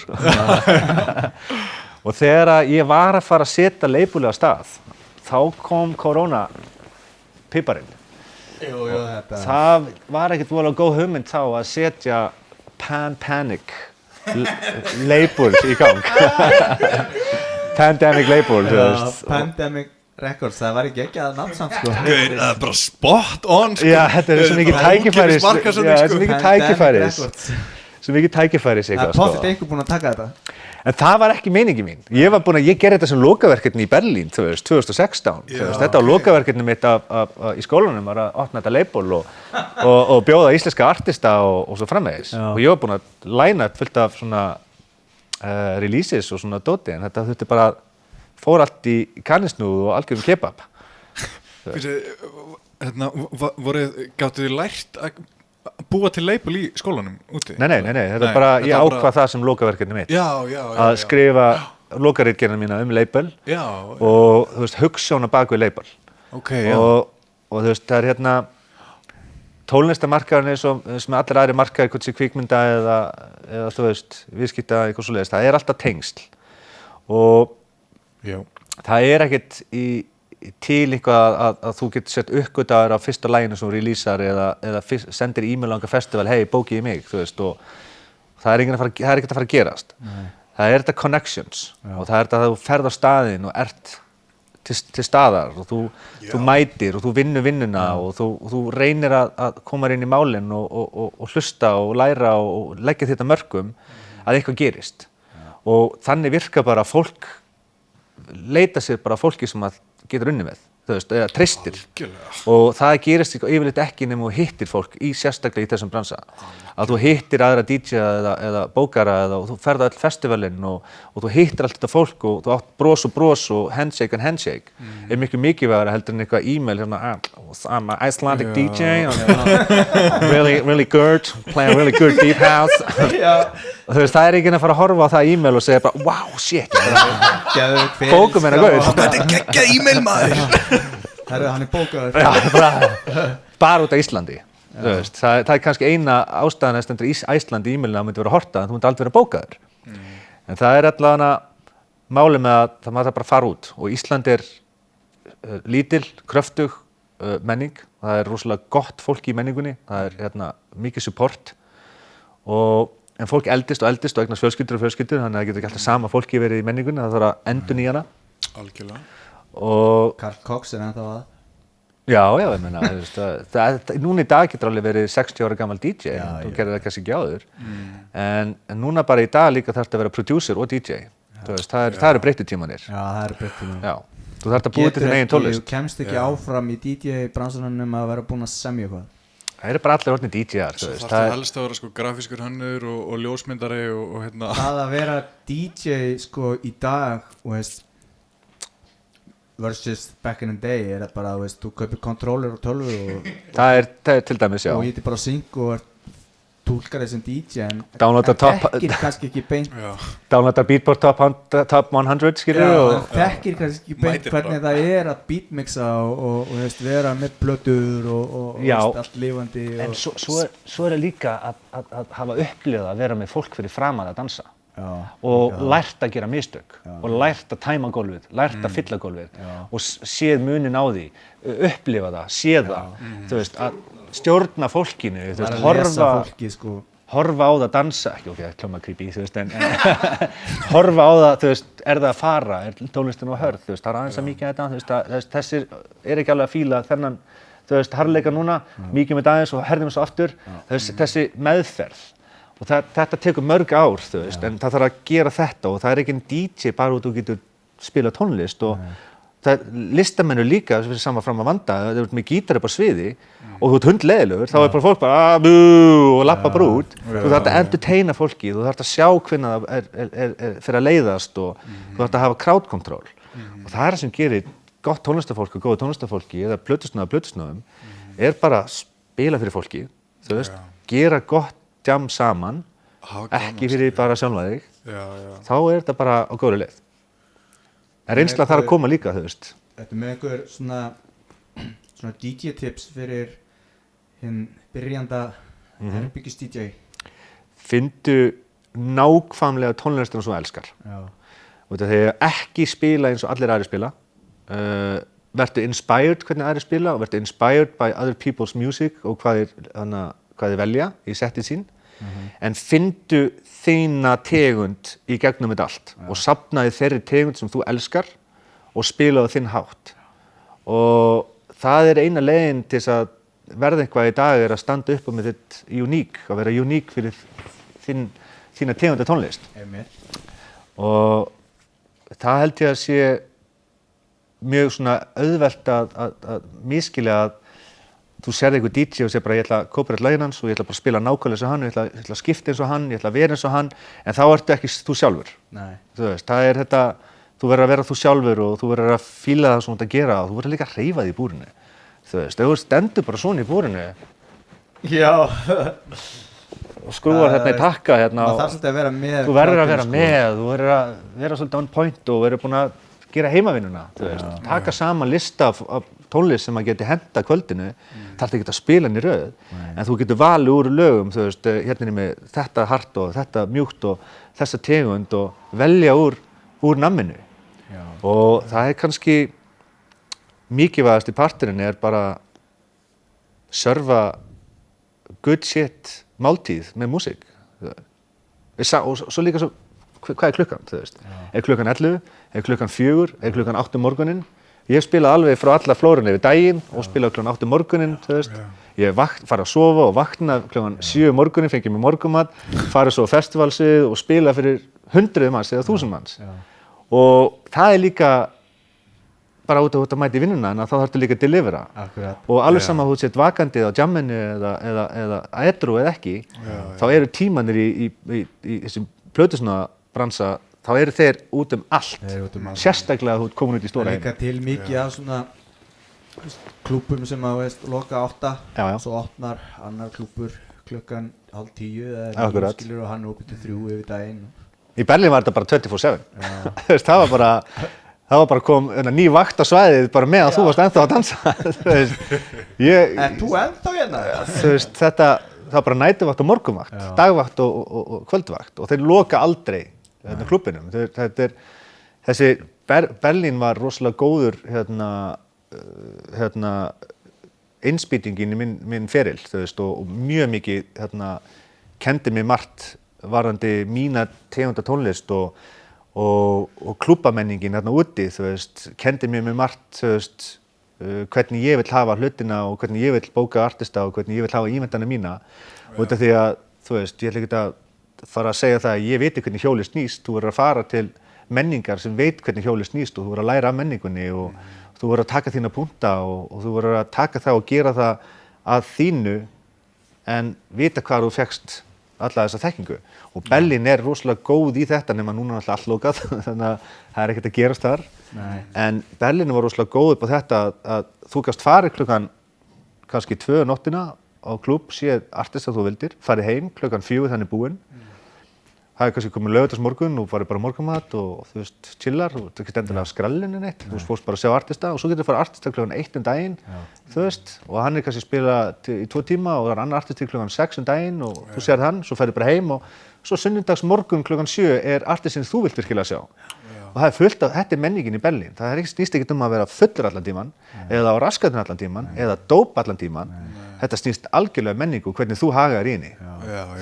Og þegar ég var að fara að setja labelið á stað, þá kom korona-piparinn. Það var ekkert voðalega góð hugmynd þá að setja Panic label í gang. Pandemic label, Pandemic Records, það var ekki að nafnsamt Það er bara spot on Já, þetta er svo mikið tækifæris. Svo mikið tækifæris eitthvað. Það er pottet einhver búinn að taka þetta. En það var ekki meiningi mín. Ég gerði þetta sem lokaverkefni í Berlín 2016. Þetta var lokaverkefni mitt í skólanum var að opna þetta label og bjóða íslenska artista og svo framvegis. Og ég var búinn að læna fullt af svona releases og svona dóti, en þetta þurfti bara fór allt í kanninsnúð og algjörum kebab. Gáttu þið lært að búa til label í skólanum úti? Nei, þetta er bara, ég ákvað það sem lokaverkefni mitt. Að skrifa lokaritgerðina mína label og hugsjóna bak við label. Og það er tónlistarmarkaðurinn sem allir aðrir markaðir, hvort sé kvikmynda eða viðskipta eitthvað svoleiðis, það er alltaf tengsl. Og það er ekkert til eitthvað að þú getur sett uppgötaður á fyrsta laginu sem þú releasear eða sendir e-mail á einhver festival, hei, bókið í mig, og það er ekkert að fara að gerast. Það er þetta connections og það er þetta að þú ferð á staðinn og ert til staðar og þú mætir og þú vinnur vinnuna og þú reynir að koma inn í málin og hlusta og læra og leggja þetta mörkum að eitthvað gerist. Og þannig virkar bara fólk leita sér bara fólki sem að getur unni með. þú veist, eða treystir. Algjörlega. Og það gerist yfirleitt ekki nema þú hittir fólk sérstaklega í þessum bransa. Að þú hittir aðra DJ-a eða bókara og þú ferð á öll festivalinn og þú hittir allt þetta fólk og þú átt bros og handshake and handshake. Er miklu mikilvægara heldur en eitthvað e-mail hérna, I'm an Icelandic DJ, really good, play a really good deep house. Og þú veist, það er ekki að fara að horfa á það e-mail og segja bara, wow, shit, bókum hérna gauð. Þetta er geggjað e-mail maður. Herru, hann er bókaður. Já, bara út af Íslandi. Veist, það er kannski eina ástæðan að stendur Íslandi í e-mailinu að myndi vera horta, þú myndi aldrei vera bókaður. En það er allavega málið með að það maður bara fara út og Ísland er lítil, kröftug menning, það er rosalega gott fólk í menningunni, það er mikið support en fólk eldist og eignast fjölskyldur, þannig að það getur ekki alltaf sama fólki verið í menningunni, það þarf að endurnýja hana. Algjörlega. Og Carl Cox er ennþá að. Já, ég meina, núna í dag getur alveg verið 60 ára gammal DJ, þú gerir það kannski ekki áður, en núna bara í dag líka þarf að vera producer og DJ, veist, það eru breyttu tímanir. Já, það eru breyttu tímanir. Já, þú þarft að búa til þín eigin tónlist. Þú kemst ekki áfram í DJ-bransanum að vera búinn að semja eitthvað. Það eru bara allir orðnir DJ-ar, þú veist. Það helst að vera sko grafískur hönnur og ljósmyndari og hérna. Það að vera DJ sko í dag, veist, versus back in the day er það bara, veist, þú kaupir controller og tölvu og það er til dæmis, já. Og ég bara sync og túlkar þessum DJ en þekkir kannski ekki beint downloada Beatport top 100 skilur og þekkir kannski ekki beint hvernig það er að beatmixa og veist, vera með blötur og veist, allt lifandi en svo er það líka að hafa upplifað að vera með fólk fyrir framan að dansa og lært að gera mistök og lært að tæma gólfið, lært að fylla gólfið og séð munin á því, upplifa það, séð það, þú veist, að stjórna fólkinu, þú veist, horfa á það dansa, ekki ok, hljóma creepy, þú veist, en horfa á það, þú veist, er það að fara, er tónlistin og hörð, þú veist, það er aðeins að mikið þetta, þú veist, þessir er ekki alveg að fíla þennan, þú veist, harðleika núna, mikið með aðeins og herðum svo aftur, þessi meðferð. Og þetta tekur mörg ár, þú veist, en það þarf að gera þetta og það er ekki en DJ bara út og getur spila tónlist og listamennu líka, sem er sama fram að vanda, þú ert með gítar upp á sviði og þú ert hundleiðilegur, þá er bara fólk bara bú og lappa bara út. Þú þarft að entertaina fólki, þú þarft að sjá hvernig það er fyrir að leiðast og þú þarft að hafa crowd control. Og það er það sem gerir gott tónlistafólk og góða tónlistafólki eða plötusnúðum er bara að spila fyrir fólki, þú veist, gera gott jam saman, ekki fyrir bara sjálfa þig, þá er þetta bara á góðri leið. En reynsla þarf að koma líka, þú veist. Þetta með einhver svona DJ-tips fyrir hinn byrjanda herbyggis DJ? Findu nákvæmlega tónlistina sem þú elskar. Og þegar ekki spila eins og allir aðrir spila, vertu inspired hvernig aðrir spila og vertu inspired by other people's music og hvað þið velja í settið sín, en findu þína tegund í gegnum þetta allt og safnaði þeirri tegund sem þú elskar og spilaðu þinn hátt. Og það er eina leiðin til þess að verða eitthvað í dag er að standa upp með þitt uník, að vera uník fyrir þína tegunda tónlist. Og það held ég að sé mjög svona auðvelt að misskilja að þú sérði einhver DJ og segir bara ég ætla að copyright lögin hans og ég ætla bara að spila nákvæmlega eins og hann, ég ætla að skipta eins og hann, ég ætla að vera eins og hann, en þá ertu ekki þú sjálfur. Nei. Þú veist, það er þetta, þú verður að vera þú sjálfur og þú verður að fíla það sem þú ert að gera og þú verður líka að hreyfa því í búrinu. Þú veist, ef þú stendur bara svona í búrinu og skrúar hérna í takka hérna og þú verður að vera með, þú verður að vera svolítið on point og verður búin að gera heimavinnuna, þú veist, taka saman lista af tónlist sem að geti henta kvöldinu, þarf ekki að spila hann í röð, en þú getur valið úr lögum, þú veist, hérna er með þetta hart og þetta mjúkt og þessa tegund og velja úr namminu. Og það er kannski mikilvægast í parturinn er bara serva good shit máltíð með músík. Og svo líka svo, hvað er klukkan, þú veist? Er klukkan 11, er klukkan 4, er klukkan 8 morguninn? Ég spila alveg frá alla flórunni yfir daginn og spila klukkan 8 morguninn, þú veist. Ég fara að sofa og vakna klukkan 7 morguninn, fengi mér morgunmat, fara svo á festivalsið og spila fyrir 100 manns eða 1000 manns. Og það er líka bara út að mæta í vinnuna en þá þarftu líka að delivera. Akkurat. Og alveg sama þú sett vakandi á jamminu eða edru eða ekki, þá eru tímanir í þessum plötusnúðabransa, þá eru þeir út allt. Sérstaklega þú komin út í stóra heim. Líka til mikið af svona klúbbum sem að loka 8 svo opnar annar klúbbur klukkan 9:30 eða 9 skilur og hann er opið til 3 yfir daginn. Í Berlín var þetta bara 24/7. það var bara kom ný vakt á svæðið bara með að þú varst ennþá að dansa. En þú ennþá hérna? Það var bara næturvakt og morgunvakt, dagvakt og kvöldvakt og þeir loka aldrei klubbinum. Þessi Berlín var rosalega góður innspýtingin í minn feril, og mjög mikið kenndi mér margt varðandi mína tegunda tónlist og klubbamenningin úti, kenndi mér margt, hvernig ég vill hafa hlutina og hvernig ég vill bóka artista og hvernig ég vill hafa ímyndana mína. Út af því að, ég ætla ekki að fara að segja það að ég veit hvernig hjólið snýst, þú verður að fara til menningar sem veit hvernig hjólið snýst og þú verður að læra af menningunni og þú verður að taka þína punkta og þú verður að taka það og gera það að þínu en vita hvað þú fékkst alla þessa þekkingu. Og Berlín er rosalega góð í þetta nema núna er alltaf allt lokað, þannig að það er ekkert að gerast þar. En Berlín var rosalega góð upp á þetta að þú gast farið klukkan kannski 2 nóttina á klúbb, séð artista þú vildir, farið heim klukkan 4 þannig búinn. Það er kannski komið laugardagsmorgun og farið bara morgunmat og chillar og þú ekkert endilega af skrallinu neitt, þú fórst bara að sjá artista og svo getur þú farið artista klukkan 1 daginn, og hann er kannski spila í 2 tíma og það er annar artisti klukkan 6 daginn og þú sér hann, svo ferðu bara heim og svo sunnudagsmorgun klukkan 7 er artistinn þú vilt virkilega sjá. Og það er fullt af, þetta er menningin í Berlín, það snýst ekki að vera fullur allan tíman eða á raskatunum allan tíman eða dóp allan tíman. Þetta snýst algjörlega menningu hvernig þú hagaðir í henni.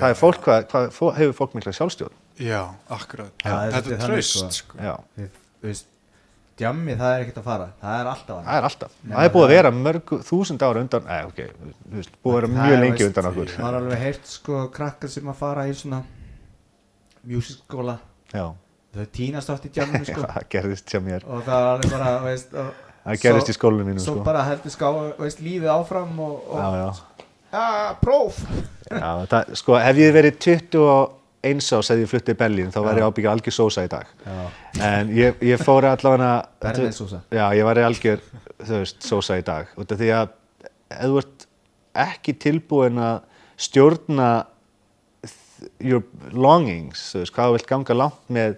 Það er fólk, hvað hefur fólk mikla sjálfstjórn? Já, akkurat. Þetta er traust, sko. Já. Þú veist, djammi það er ekkert að fara, það er alltaf. Það er alltaf. Það er búið að vera mörg 1000 ára undan, þú veist, búið að vera mjög lengi undan okkur. Það er alveg heyrt, sko, krakkar sem að fara í svona músikskóla. Já. Þau tínast oft í djamminu, sko. Já, það gerðist hjá mér. Og það er alveg bara, veist, það gerðist í skólanum mínum, sko. Svo bara heldur lífið áfram og próf. Já, sko, ef ég verið 21 árs þegar ég flutti í Berlín, þá var ég ábyggilega algjör sósa í dag. En ég fór allavega Berlínsósa. Já, ég var algjör, sósa í dag. Út af því að ef þú ert ekki tilbúin að stjórna your longings, hvað þú vilt ganga langt með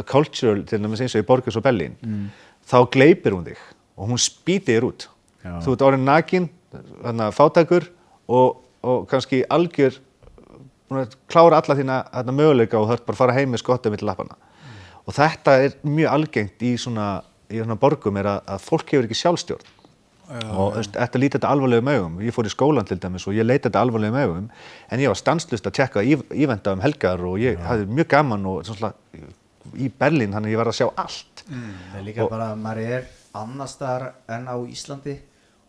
cultural, til dæmis eins og í borg eins og Berlín, þá gleypir hún þig og hún spýtir þér út. Þú ert orðinn nakinn, fátækur og kannski algjör klára alla þína möguleika og þarf bara að fara heim með skottið milli lappanna. Og þetta er mjög algengt í svona borgum er að fólk hefur ekki sjálfstjórn. Og þetta líti þetta alvarlegum augum. Ég fór í skólan til dæmis og ég leiti þetta alvarlegum augum en ég var stanslaust að tjekka ívenda helgar og ég hafði mjög gaman og svona í Berlín, þannig að ég var að sjá allt. Það er líka bara að maður er annars staðar en á Íslandi,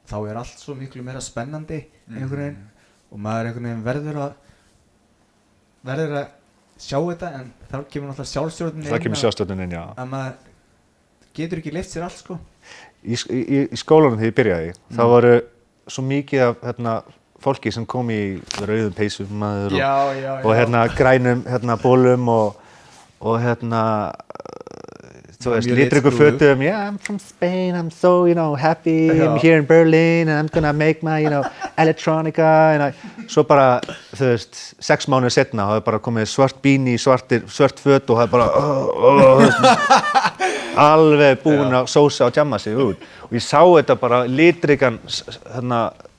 þá er allt svo miklu meira spennandi einhvern veginn og maður einhvern veginn verður að sjá þetta en þá kemur náttúrulega sjálfstjórnin inn. Það kemur sjálfstjórnin inn, já. Að maður getur ekki leyft sér allt, sko. Í skólanum þegar ég byrjaði, þá voru svo mikið af fólki sem kom í rauðum peysum og grænum bólum og þú veist, litriku fötum, I'm from Spain, I'm so, happy, I'm here in Berlin and I'm gonna make my, electronica svo bara, þú veist, 6 mánuðir seinna hafi bara komið svart bíni, svart föt og hafi bara alveg búin að sósa og djamma sig út og ég sá þetta bara litrikan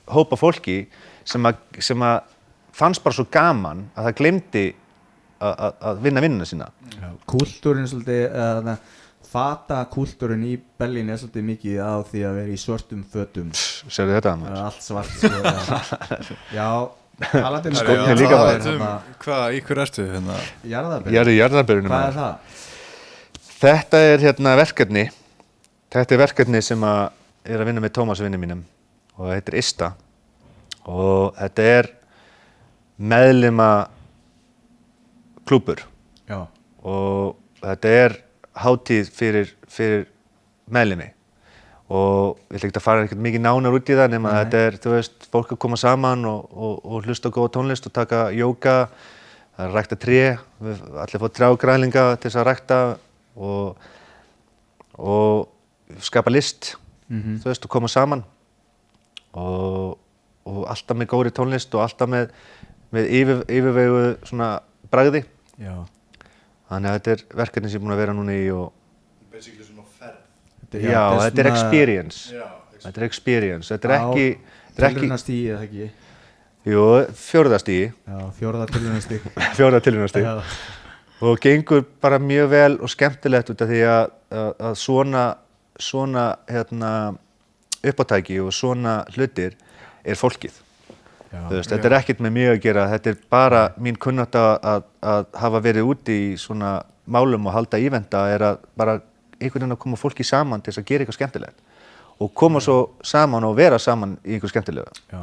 hópa fólki sem að fannst bara svo gaman að það gleymdi að vinna vinnuna sína. Kúltúrin svolítið, fatakúltúrin í Berlín er svolítið mikið á því að vera í svörtum fötum. Sérðu þetta? Það er allt svart, sko. Já, talandi skóknir líka bara. Hvað, í hver ertu? Jarðarberg. Ég er í Jarðarberginu. Hvað er það? Þetta er verkefni. Þetta er verkefni sem er að vinna með Tómas vinni mínum og það heitir ISTA og þetta er meðlima klúbbur. Já. Og þetta er hátíð fyrir meðlimi og ég ætla ekki að fara ekkert mikið nánar út í það nema að þetta þú veist, fólk að koma saman og hlusta á góða tónlist og taka jóga, það er að rækta tré, allir fá trjágræðlinga til þess að rækta og skapa list, þú veist, og koma saman og alltaf með góðri tónlist og alltaf með yfirvegu svona bragði. Já. Þannig að þetta er verkefni sem ég er búinn að vera núna í og basically svona ferð. já, þetta er experience. Já, Þetta er experience. Þetta er ekki tilraunastígi eða ekki? Jú, 4. stigi. Já, 4. tilraunastíg. 4. tilraunastig. Já. Og gengur bara mjög vel og skemmtilegt út af því að svona uppátæki og svona hlutir er fólkið. Þú veist, þetta er ekkert með mig að gera, þetta er bara mín kunnátta að hafa verið úti í svona málum og halda íventa er að bara einhvern veginn að koma fólki saman til þess að gera eitthvað skemmtilegt og koma svo saman og vera saman í einhver skemmtilegu. Já.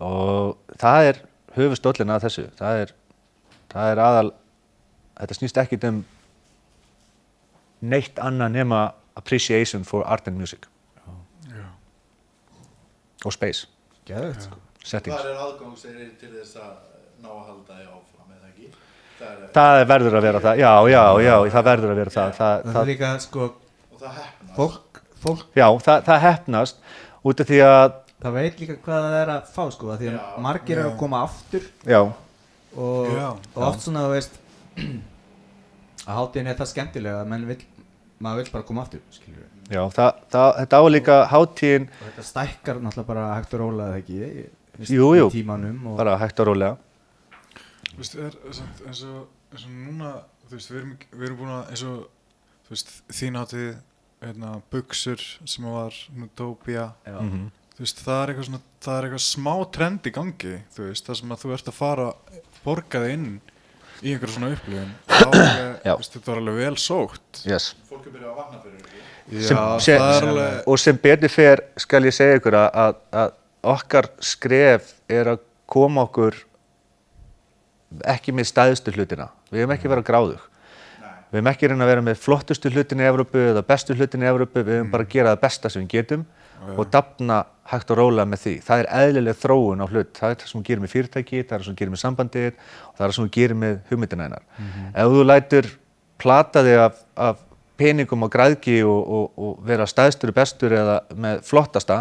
Og það er höfuðstóllinn að þessu, það er aðal, þetta snýst ekkert neitt annað nema appreciation for art and music. Já. Og space, Geðvegt, sko. settings. Hvað aðgangseyrir til þess að ná að halda því áfram, eða ekki? Það verður að vera það, já, það verður að vera það. Það er líka, sko, Og það heppnast. fólk, Já, það heppnast út af því að, það veit líka hvað það er að fá, sko, af því að margir eru að koma aftur já, og oft svona, þú veist, að hátíðin er það skemmtilega að maður vill bara koma aftur, skilur við. já, þetta á líka hátíðin, Og þetta stækkar náttúrulega bara hægt og rólega, eða ekki? Jú. Í tímanum og... bara hægt og rólega. Þú veist, eins og núna, þú veist, við erum búin að, eins og, þú veist, þín hátíð, buxur sem var Nutopia, þú veist, það er eitthvað smá trend í gangi, þú veist, það sem að þú ert að fara, borga þig inn í einhverja svona upplifun, þú veist, þetta var alveg vel sótt. Yes. Fólk er byrjað að vakna fyrir ekki. Já, það er alveg, Og sem betur fer skal ég segja ykkur að okkar skref er að koma okkur ekki með stæðstu hlutina. Við höfum ekki verið að gráðug. Við höfum ekki reyna að vera með flottustu hlutin í Evrópu eða bestu hlutin í Evrópu. Við höfum bara að gera það besta sem við getum og dafna hægt og rólega með því. Það er eðlileg þróun á hlut. Það er það sem við gerum með fyrirtæki, það er það sem við gerum með sambandið og það er það sem við gerum með hugmyndina hennar. Ef þú lætur plata þig af peningum og græðgi og vera stæðstur og bestur eða með flottasta,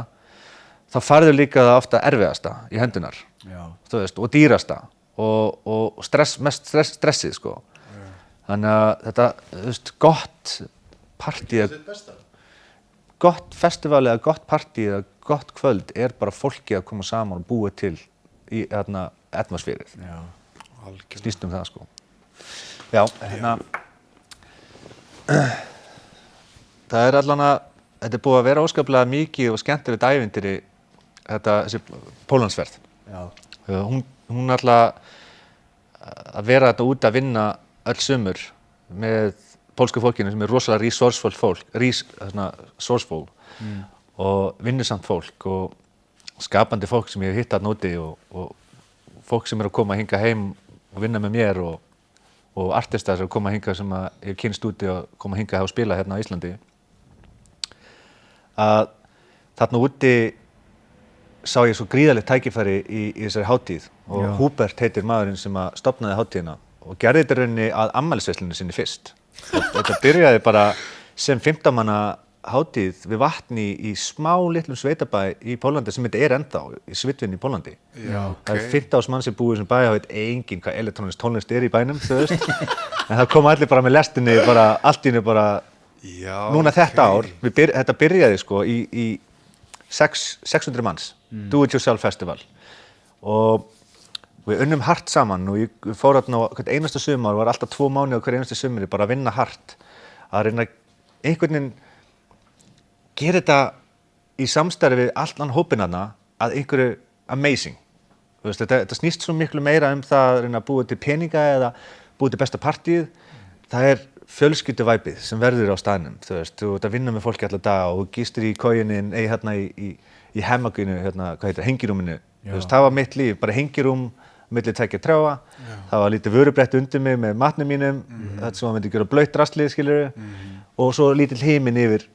þá farður líka það ofta erfiðasta í hendunar. Þú veist, og dýrasta og mest stressið, sko. Þannig að þetta, þú veist, gott partí, Þitt besta. gott festival eða gott partí eða gott kvöld er bara fólki að koma saman og búa til í atmosférið. algjörlega. Snýst það, sko. Já, það er allan að, þetta er búið að vera óskaplega mikið og skemmtilegt ævintýri, þessi Póllandsferð. Já. Hún alltaf að vera þetta út að vinna öll sumur með pólsku fólkinu sem er rosalega resourceful fólk, og vinnusamt fólk og skapandi fólk sem ég hef hitt þarna úti og fólk sem er að koma hingað heim og vinna með mér og artistar sem koma hingað sem ég hef kynnst úti og koma hingað og spila hérna á Íslandi. Að þarna úti sá ég svo gríðarlegt tækifæri í þessari hátíð og Húbert heitir maðurinn sem að stofnaði hátíðina og gerði þetta rauninni að afmælisveislunni sinni fyrst. Þetta byrjaði bara sem 15 manna hátíð við vatni í smá litlum sveitabæ í Póllandi sem þetta er ennþá, í Svitvin í Póllandi. Já, Það er 15.000 mann sem búið sem bæ, það veit enginn hvað elektrónisk tónlist er í bænum, þú veist. En það kom allir bara með lestinni, bara allt í einu bara, núna þetta ár, þetta byrjaði sko í 600 manns, Do It Yourself Festival. Og við unnum hart saman og ég fór þarna á hvert einasta sumar, var alltaf 2 mánuði á hver einasta sumri, bara að vinna hart, að reyna einhvern veginn gera þetta í samstarfi við allan hópinn þarna að einhverju amazing. Þú veist, þetta snýst svo miklu meira það að reyna að búa til peninga eða búa til besta partíð. Það er fjölskylduvæpið sem verður á staðnum, þú veist, þú ert að vinna með fólki alla daga og gistir í kojunni, hérna í hemmaginu, hérna, hvað heitir, hengirúminu. Þú veist, það var mitt líf, bara hengirúm, milli tveggja trjáa. Það var lítið vörubrett undir mig með matnum mínum, þetta sem maður myndi gera blautt drastlið, skilurðu. og svo lítill himinn yfir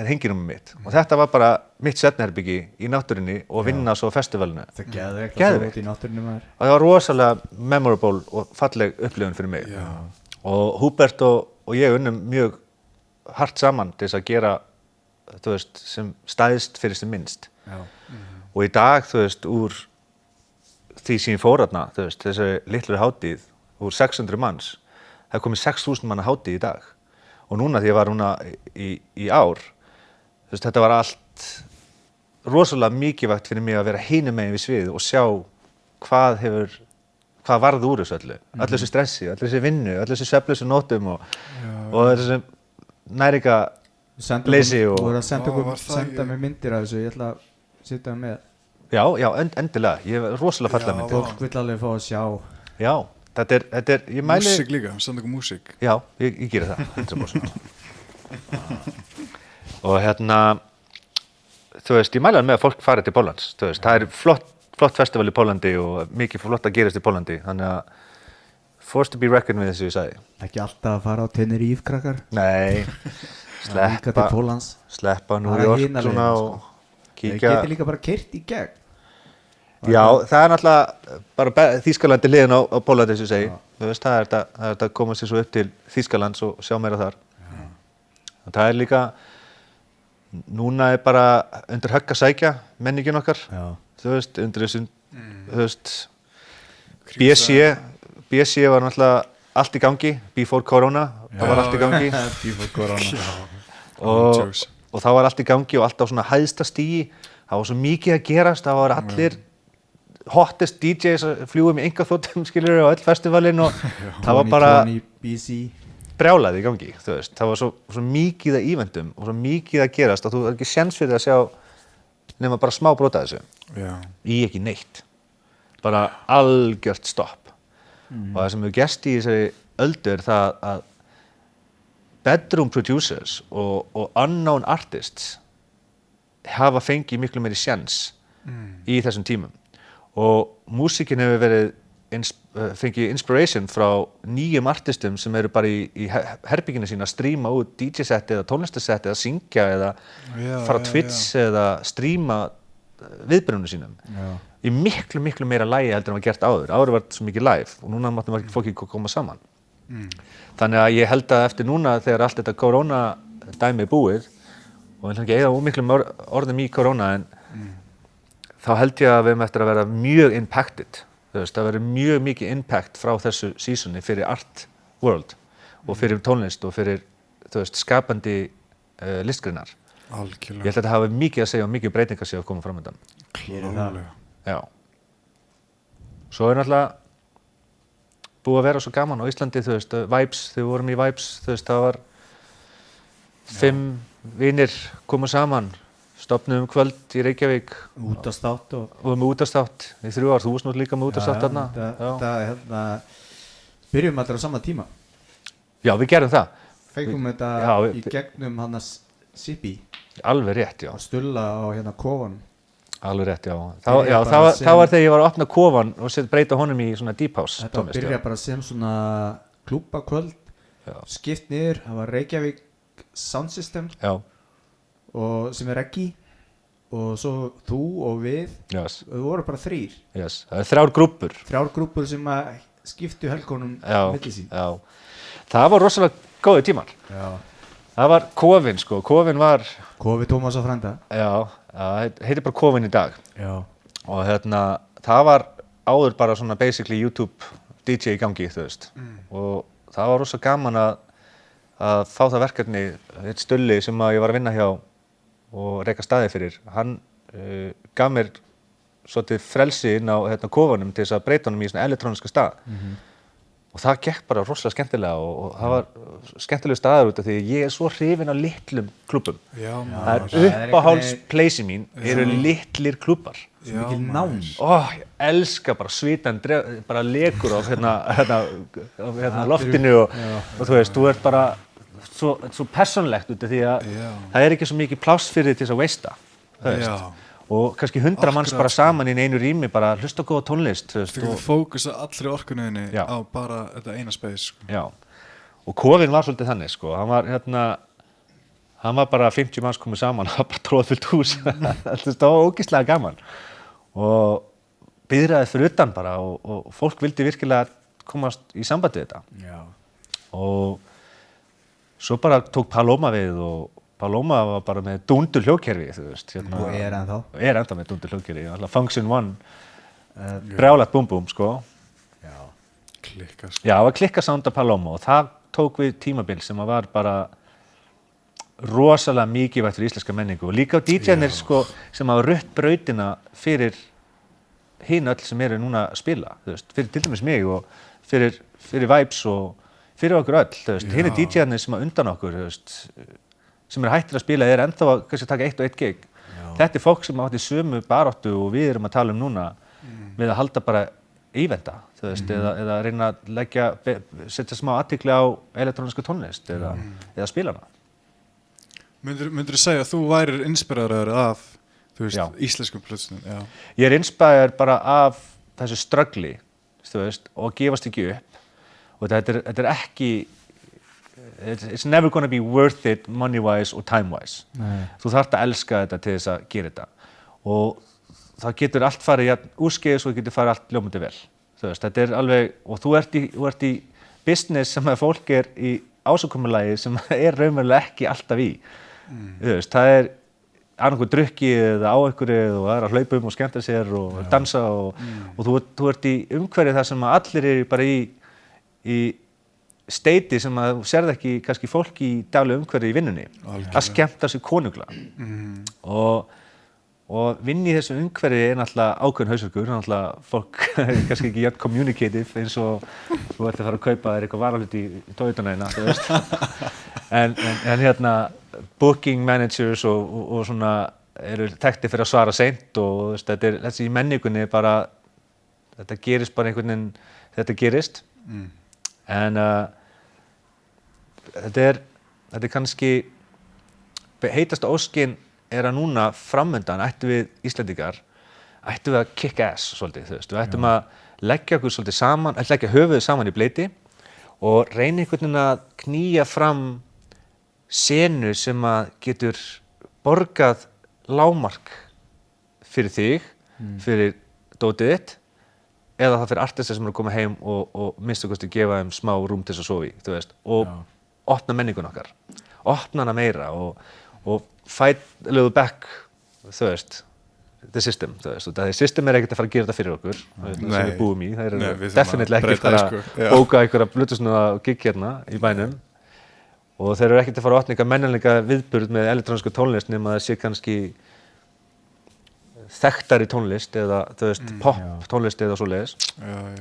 henginum mitt og þetta var bara mitt svefnherbyggi í náttúrunni og vinna svo á festivalinu. Það geðveikt að sofa út í náttúrunni maður. Og það var rosalega memorable og falleg upplifun fyrir mig. Já. Og Húbert og ég unnum mjög hart saman til þess að gera, þú veist, sem stæðst fyrir sem minnst. Já. Og í dag, þú veist, úr því sem ég fór þarna, þú veist, þessi litlu hátíð, úr 600 manns, það er komið 6.000 manna hátíð í dag. Og núna, því ég var núna í ár, þú veist, þetta var allt rosalega mikilvægt fyrir mig að vera hinum megin við svið og sjá hvað varð úr þessu öllu. Öllu þessu stressi, öllu þessu vinnu, öllu þessu svefnlausu nóttum og þessu næringa leysi og... Þú voru að senda mér myndir af þessu, ég ætla að sitja með. Já, endilega, ég hef rosalega fallega myndir. Fólk vill alveg fá að sjá. Já, þetta er, ég mæli... Músík líka, senda ykkur músík. Já, ég geri það, 100%. Og þú veist, ég mæli með að fólk fari til Póllands, þú veist, það er flott festival í Póllandi og mikið flott að gerast í Póllandi, þannig að forced to be reckoned with þessu ég sagði. Ekki alltaf að fara á Tenerife, krakkar. Nei, Líka til Póllands. sleppa New York svona og Ég kíkja. geti líka bara keyrt í gegn. Já, það er náttúrulega bara Þýskalandi liðin á Póllandi eins og ég segi. Þú veist, það er þetta að koma sér svo upp til Þýskalands og sjá meira þar. Og það er líka, núna er bara undir högg að sækja menningin okkar. Já. Þú veist, undir þessum, þú veist, BSC var náttúrulega allt í gangi, before corona, það var allt í gangi. Before corona. Og það var allt í gangi og allt á svona hæðsta stigi, það var svo mikið að gerast, það var allir hottest DJs að fljúum í einkaþotum skilur á öll festivalin og það var bara brjálaði í gangi, þú veist, það var svo mikið að eventum og svo mikið að gerast og þú er ekki séns fyrir að sjá nema bara smá brota þessu. Já. Í ekki neitt, bara algjört stopp. Og það sem hefur gerst í þessari öldu er það að bedroom producers og unknown artists hafa fengið miklu meiri séns í þessum tímum og músíkin hefur verið fengið inspiration frá nýjum artistum sem eru bara í herbygginu sína að stríma út DJ-setti eða tónlistasetti eða syngja eða fara á Twitch eða stríma viðbrunum sínum í miklu meira lagi heldur en var gert áður. Áður var svo mikið live og núna máttum við fólki koma saman. Þannig að ég held að eftir núna þegar allt þetta korona dæmi er búið og ég ætla ekki að eyða ómiklum orðum í korona en þá held ég að við erum eftir að vera mjög impacted. Þú veist, það verður mjög mikið impact frá þessu seasoni fyrir art world og fyrir tónlist og fyrir, þú veist, skapandi listgreinar. Algjörlega. Ég held að þetta hafi mikið að segja og mikið breytingar séu að koma fram undan. Klárlega. Já. Svo er náttúrulega búið að vera svo gaman á Íslandi, þú veist, Vibes, þegar við vorum í Vibes, þú veist, það var 5 vinir komu saman, stofnuðum kvöld í Reykjavík. Útastátt og... Og með útastátt í 3 ár, þú varst nú líka með útastátt þarna. Þetta, byrjum allir á sama tíma. Já, við gerum það. Fengum þetta í gegnum hann Sipi. Alveg rétt, já. Og Stulla á kofanum. Alveg rétt, já. Það var þegar ég var að opna kofan og breyta honum í svona deep house tónlist. Þetta byrja bara sem svona klúbbakvöld, skipt niður, það var Reykjavík Sound System og sem er Reggi og svo þú og við og við vorum bara 3. Það er 3 grúppur. 3 grúppur sem að skiptu helgunum milli sín. Já, það var rosalega góði tímar. Já. Það var Kofinn, sko. Kofinn var... Kofi Tómas og frænda. Já, það heitir bara Kofinn í dag. Já. Og það var áður bara svona basically YouTube DJ í gangi, þú veist. Og það var rosa gaman að fá það verkefni, eitt Stulli sem ég var að vinna hjá og reka staði fyrir. Hann gaf mér svolítið frelsi inn á kofanum til þess að breyta honum í svona elektróniska stað. Og það gekk bara rosalega skemmtilega og það var skemmtilega staður út af því ég er svo hrifinn af litlum klubbum. Já, það er uppáhalds-pleysi mín eru litlir klubbar. Svo mikil nám. Ég elska bara svitan, bara lekur á loftinu og þú veist, þú ert bara svo persónlegt út af því að það er ekki svo mikið pláss fyrir til þess að veista, þú veist. Og kannski 100 manns bara saman í einu rými, bara hlusta góða tónlist. Þú getur fókusa allri orkunniðinni á bara þetta eina space. Já, og kofinn var svolítið þannig, sko, hann var bara 50 manns komið saman, það var bara tróðfullt hús, það var ógeðslega gaman og biðraði fyrir utan bara og fólk vildi virkilega komast í samband við þetta. Já. Og svo bara tók Paloma við og Paloma var bara með dúndur hljóðkerfi, þú veist. Og ennþá. Er ennþá með dúndur hljóðkerfi, alltaf Function One, brjálætt búm, sko. Já. Klikka, sko. Já, það var klikkasound af Paloma og það tók við tímabil sem var bara rosalega mikilvægt fyrir íslenska menningu og líka á DJ-nir, sko, sem hafa rutt brautina fyrir hinn öll sem eru núna að spila, þú veist, fyrir til dæmis mig og fyrir Vibes og fyrir okkur öll, þú veist, hinn DJ-nir sem að undan okkur, þú veist, sem eru hættir að spila ennþá að kannski taka 1 og 1 gig. Þetta er fólk sem átti sömu baráttu og við erum að tala um núna við að halda bara ívenda, þú veist, eða reyna að setja smá athygli á elektróníska tónlist eða spila hana. Myndirðu segja að þú værir inspireraður af, þú veist, Já. íslenskum plötsnum? Já. Ég er inspired bara af þessu struggli, þú veist, og gefast ekki upp og þetta er ekki it's never gonna be worth it money-wise og time-wise. Þú þarft að elska þetta til þess að gera þetta og það getur allt farið úrskeiðis og það getur farið allt ljómandi vel. Þú veist, þetta er alveg, og þú ert í business sem að fólk er í ásökumulagi sem er raunverulega ekki alltaf í. Þú veist, það er annarkoð drukkið eða á einhverju og það er að hlaupa og skemmta sér og dansa og þú ert í umhverju þar sem að allir eru bara í steiti sem að þú sérð ekki kannski fólk í daglega umhverju í vinnunni. Að skemmta sér konunglega. Og vinn í þessu umhverfi er náttúrulega ákveðin hausverkur, náttúrulega fólk er kannski ekki jafn communicative eins og þú ert að fara að kaupa þér eitthvað varahluti í Toyota-næna, þú veist. En booking managers og svona eru þekktir fyrir að svara seint og þú veist, þessi í menningunni bara, þetta gerist bara einhvern veginn, þetta gerist. En þetta er kannski heitasta óskin er að núna framöndan ættum við Íslendingar ættum við að kick ass svolítið, þú veist, við ættum að leggja okkur svolítið saman, leggja höfuðið saman í bleyti og reyna einhvern veginn að knýja fram senu sem að getur borgað lágmark fyrir þig, fyrir dótið þitt eða það fyrir artista sem eru að koma heim og minnst okkur gefa þeim smá rúm til þess að sofa í, þú veist, og opna menningun okkar, opna hana meira og fight a little back, þú veist, the system, þú veist, og það system er ekkert að fara að gera þetta fyrir okkur, sem við búum í, það er definitely ekkert að bóka einhverja blutusnúða og gig hérna í bænum og þeir eru ekkert að fara að opna einhverja menninlega viðburð með elektrónísku tónlist nema það sé kannski þekktari tónlist eða, þú veist, pop tónlist eða svoleiðis.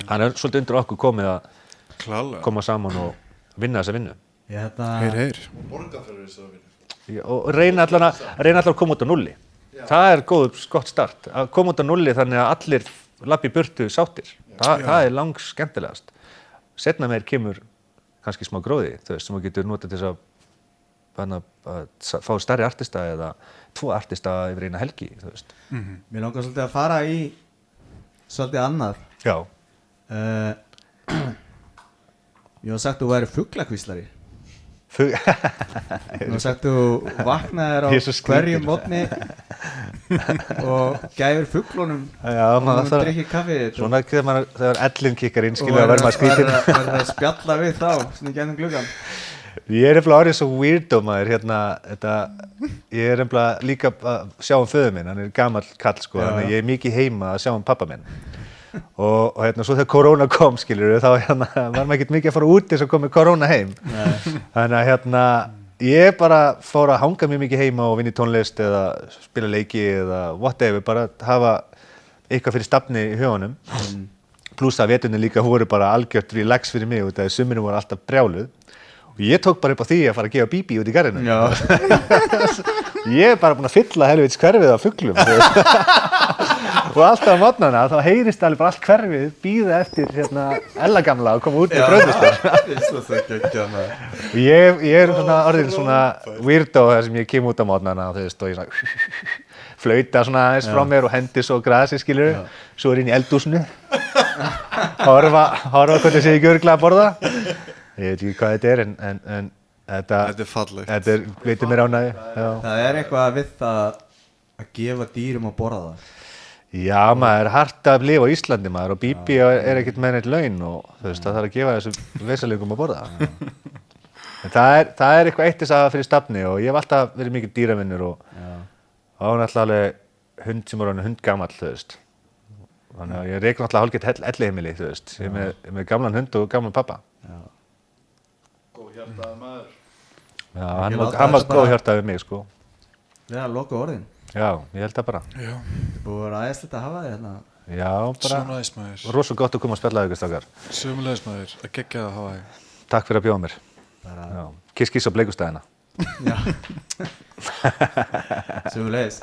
Hann er svolítið undir okkur komið að koma saman og vinna þessa vinnu. Heyr. Og borga fyrir þess að vinna. Og reyna allan að koma út á nulli. Það er gott start. Að koma út á nulli þannig að allir labbi burtu sáttir. Það er langs skemmtilegast. Seinna meir kemur kannski smá gróði, þú veist, sem þú getur notað til að fá stærri artista eða 2 artista yfir eina helgi, þú veist. Mér langar svolítið að fara í svolítið annað. Já. Ég hef sagt að þú væri fuglakvíslari. Þú hef sagt að þú vaknaðir á hverjum morgni og gæfir fuglunum og drikkir kaffið þitt. Svona þegar ellin kikkar inn, skilur að verða maður skrítinn. Og verður að spjalla við þá, svona gennum gluggann. Ég er nefnilega orðið svo weirdo maður, ég er nefnilega líka að sjá föður minn, hann er gamall kall, sko, þannig að ég er mikið heima að sjá pappa minn. Og svo þegar korona kom, skilur við, þá var maður ekkert mikið að fara út þess að komið korona heim. Þannig að ég bara fór að hanga mjög mikið heima og vinna í tónlist eða spila leiki eða whatever, bara hafa eitthvað fyrir stafni í hugunum. Pluss að veturinn líka voru bara algjört relax fyrir mig, þegar sumrin voru alltaf brjáluð. Og ég tók bara upp á því að fara að gefa bíbí út í garðinu. Ég er bara búinn að fylla helvits hverfið af fuglum. Og alltaf á morgnana þá heyrist alveg bara allt hverfið bíða eftir Ella gamla að koma út með brauðlistar. Og ég er orðinn svona weirdo þar sem ég kem út á morgnana og ég flauta svona aðeins frá mér og hendi svo grasi, skilur. Svo er ég inn í eldhúsinu. Horfa hvernig sé ég ekki örugglega að borða. Ég veit ekki hvað þetta er en Þetta er fallegt. Þetta veitir mér ánægju. Já. Það er eitthvað við það að gefa dýrum að borða það. Já, maður er hart að lifa á Íslandi maður og Bíbí er ekkert með neitt laun og þú veist, það þarf að gefa þessum vesalingum að borða. En það er eitthvað eitt þess að fyrir stafni og ég hef alltaf verið mikið dýravinnur og á náttúrulega alveg hund sem er hundgamall, þú veist. Þannig að ég reik náttúrulega hálfgett elliheimili, þú veist. Ég er með gamlan hund og gamlan pappa. Góð hjartaður maður. Já, hann var góð hjartað við mig, sko. Við erum að loka orðin. Já, ég held það bara. Já, Þetta er búið að vera aðeinslegt að hafa þér hérna. Já, bara sömuleiðis maður. rosa gott að koma að spjalla ykkur strákar. Sömuleiðis maður, að gegja það að hafa þig. Takk fyrir að bjóða mér. Bara, Já. Kiss á bleikustæðina. já. Sömuleiðis.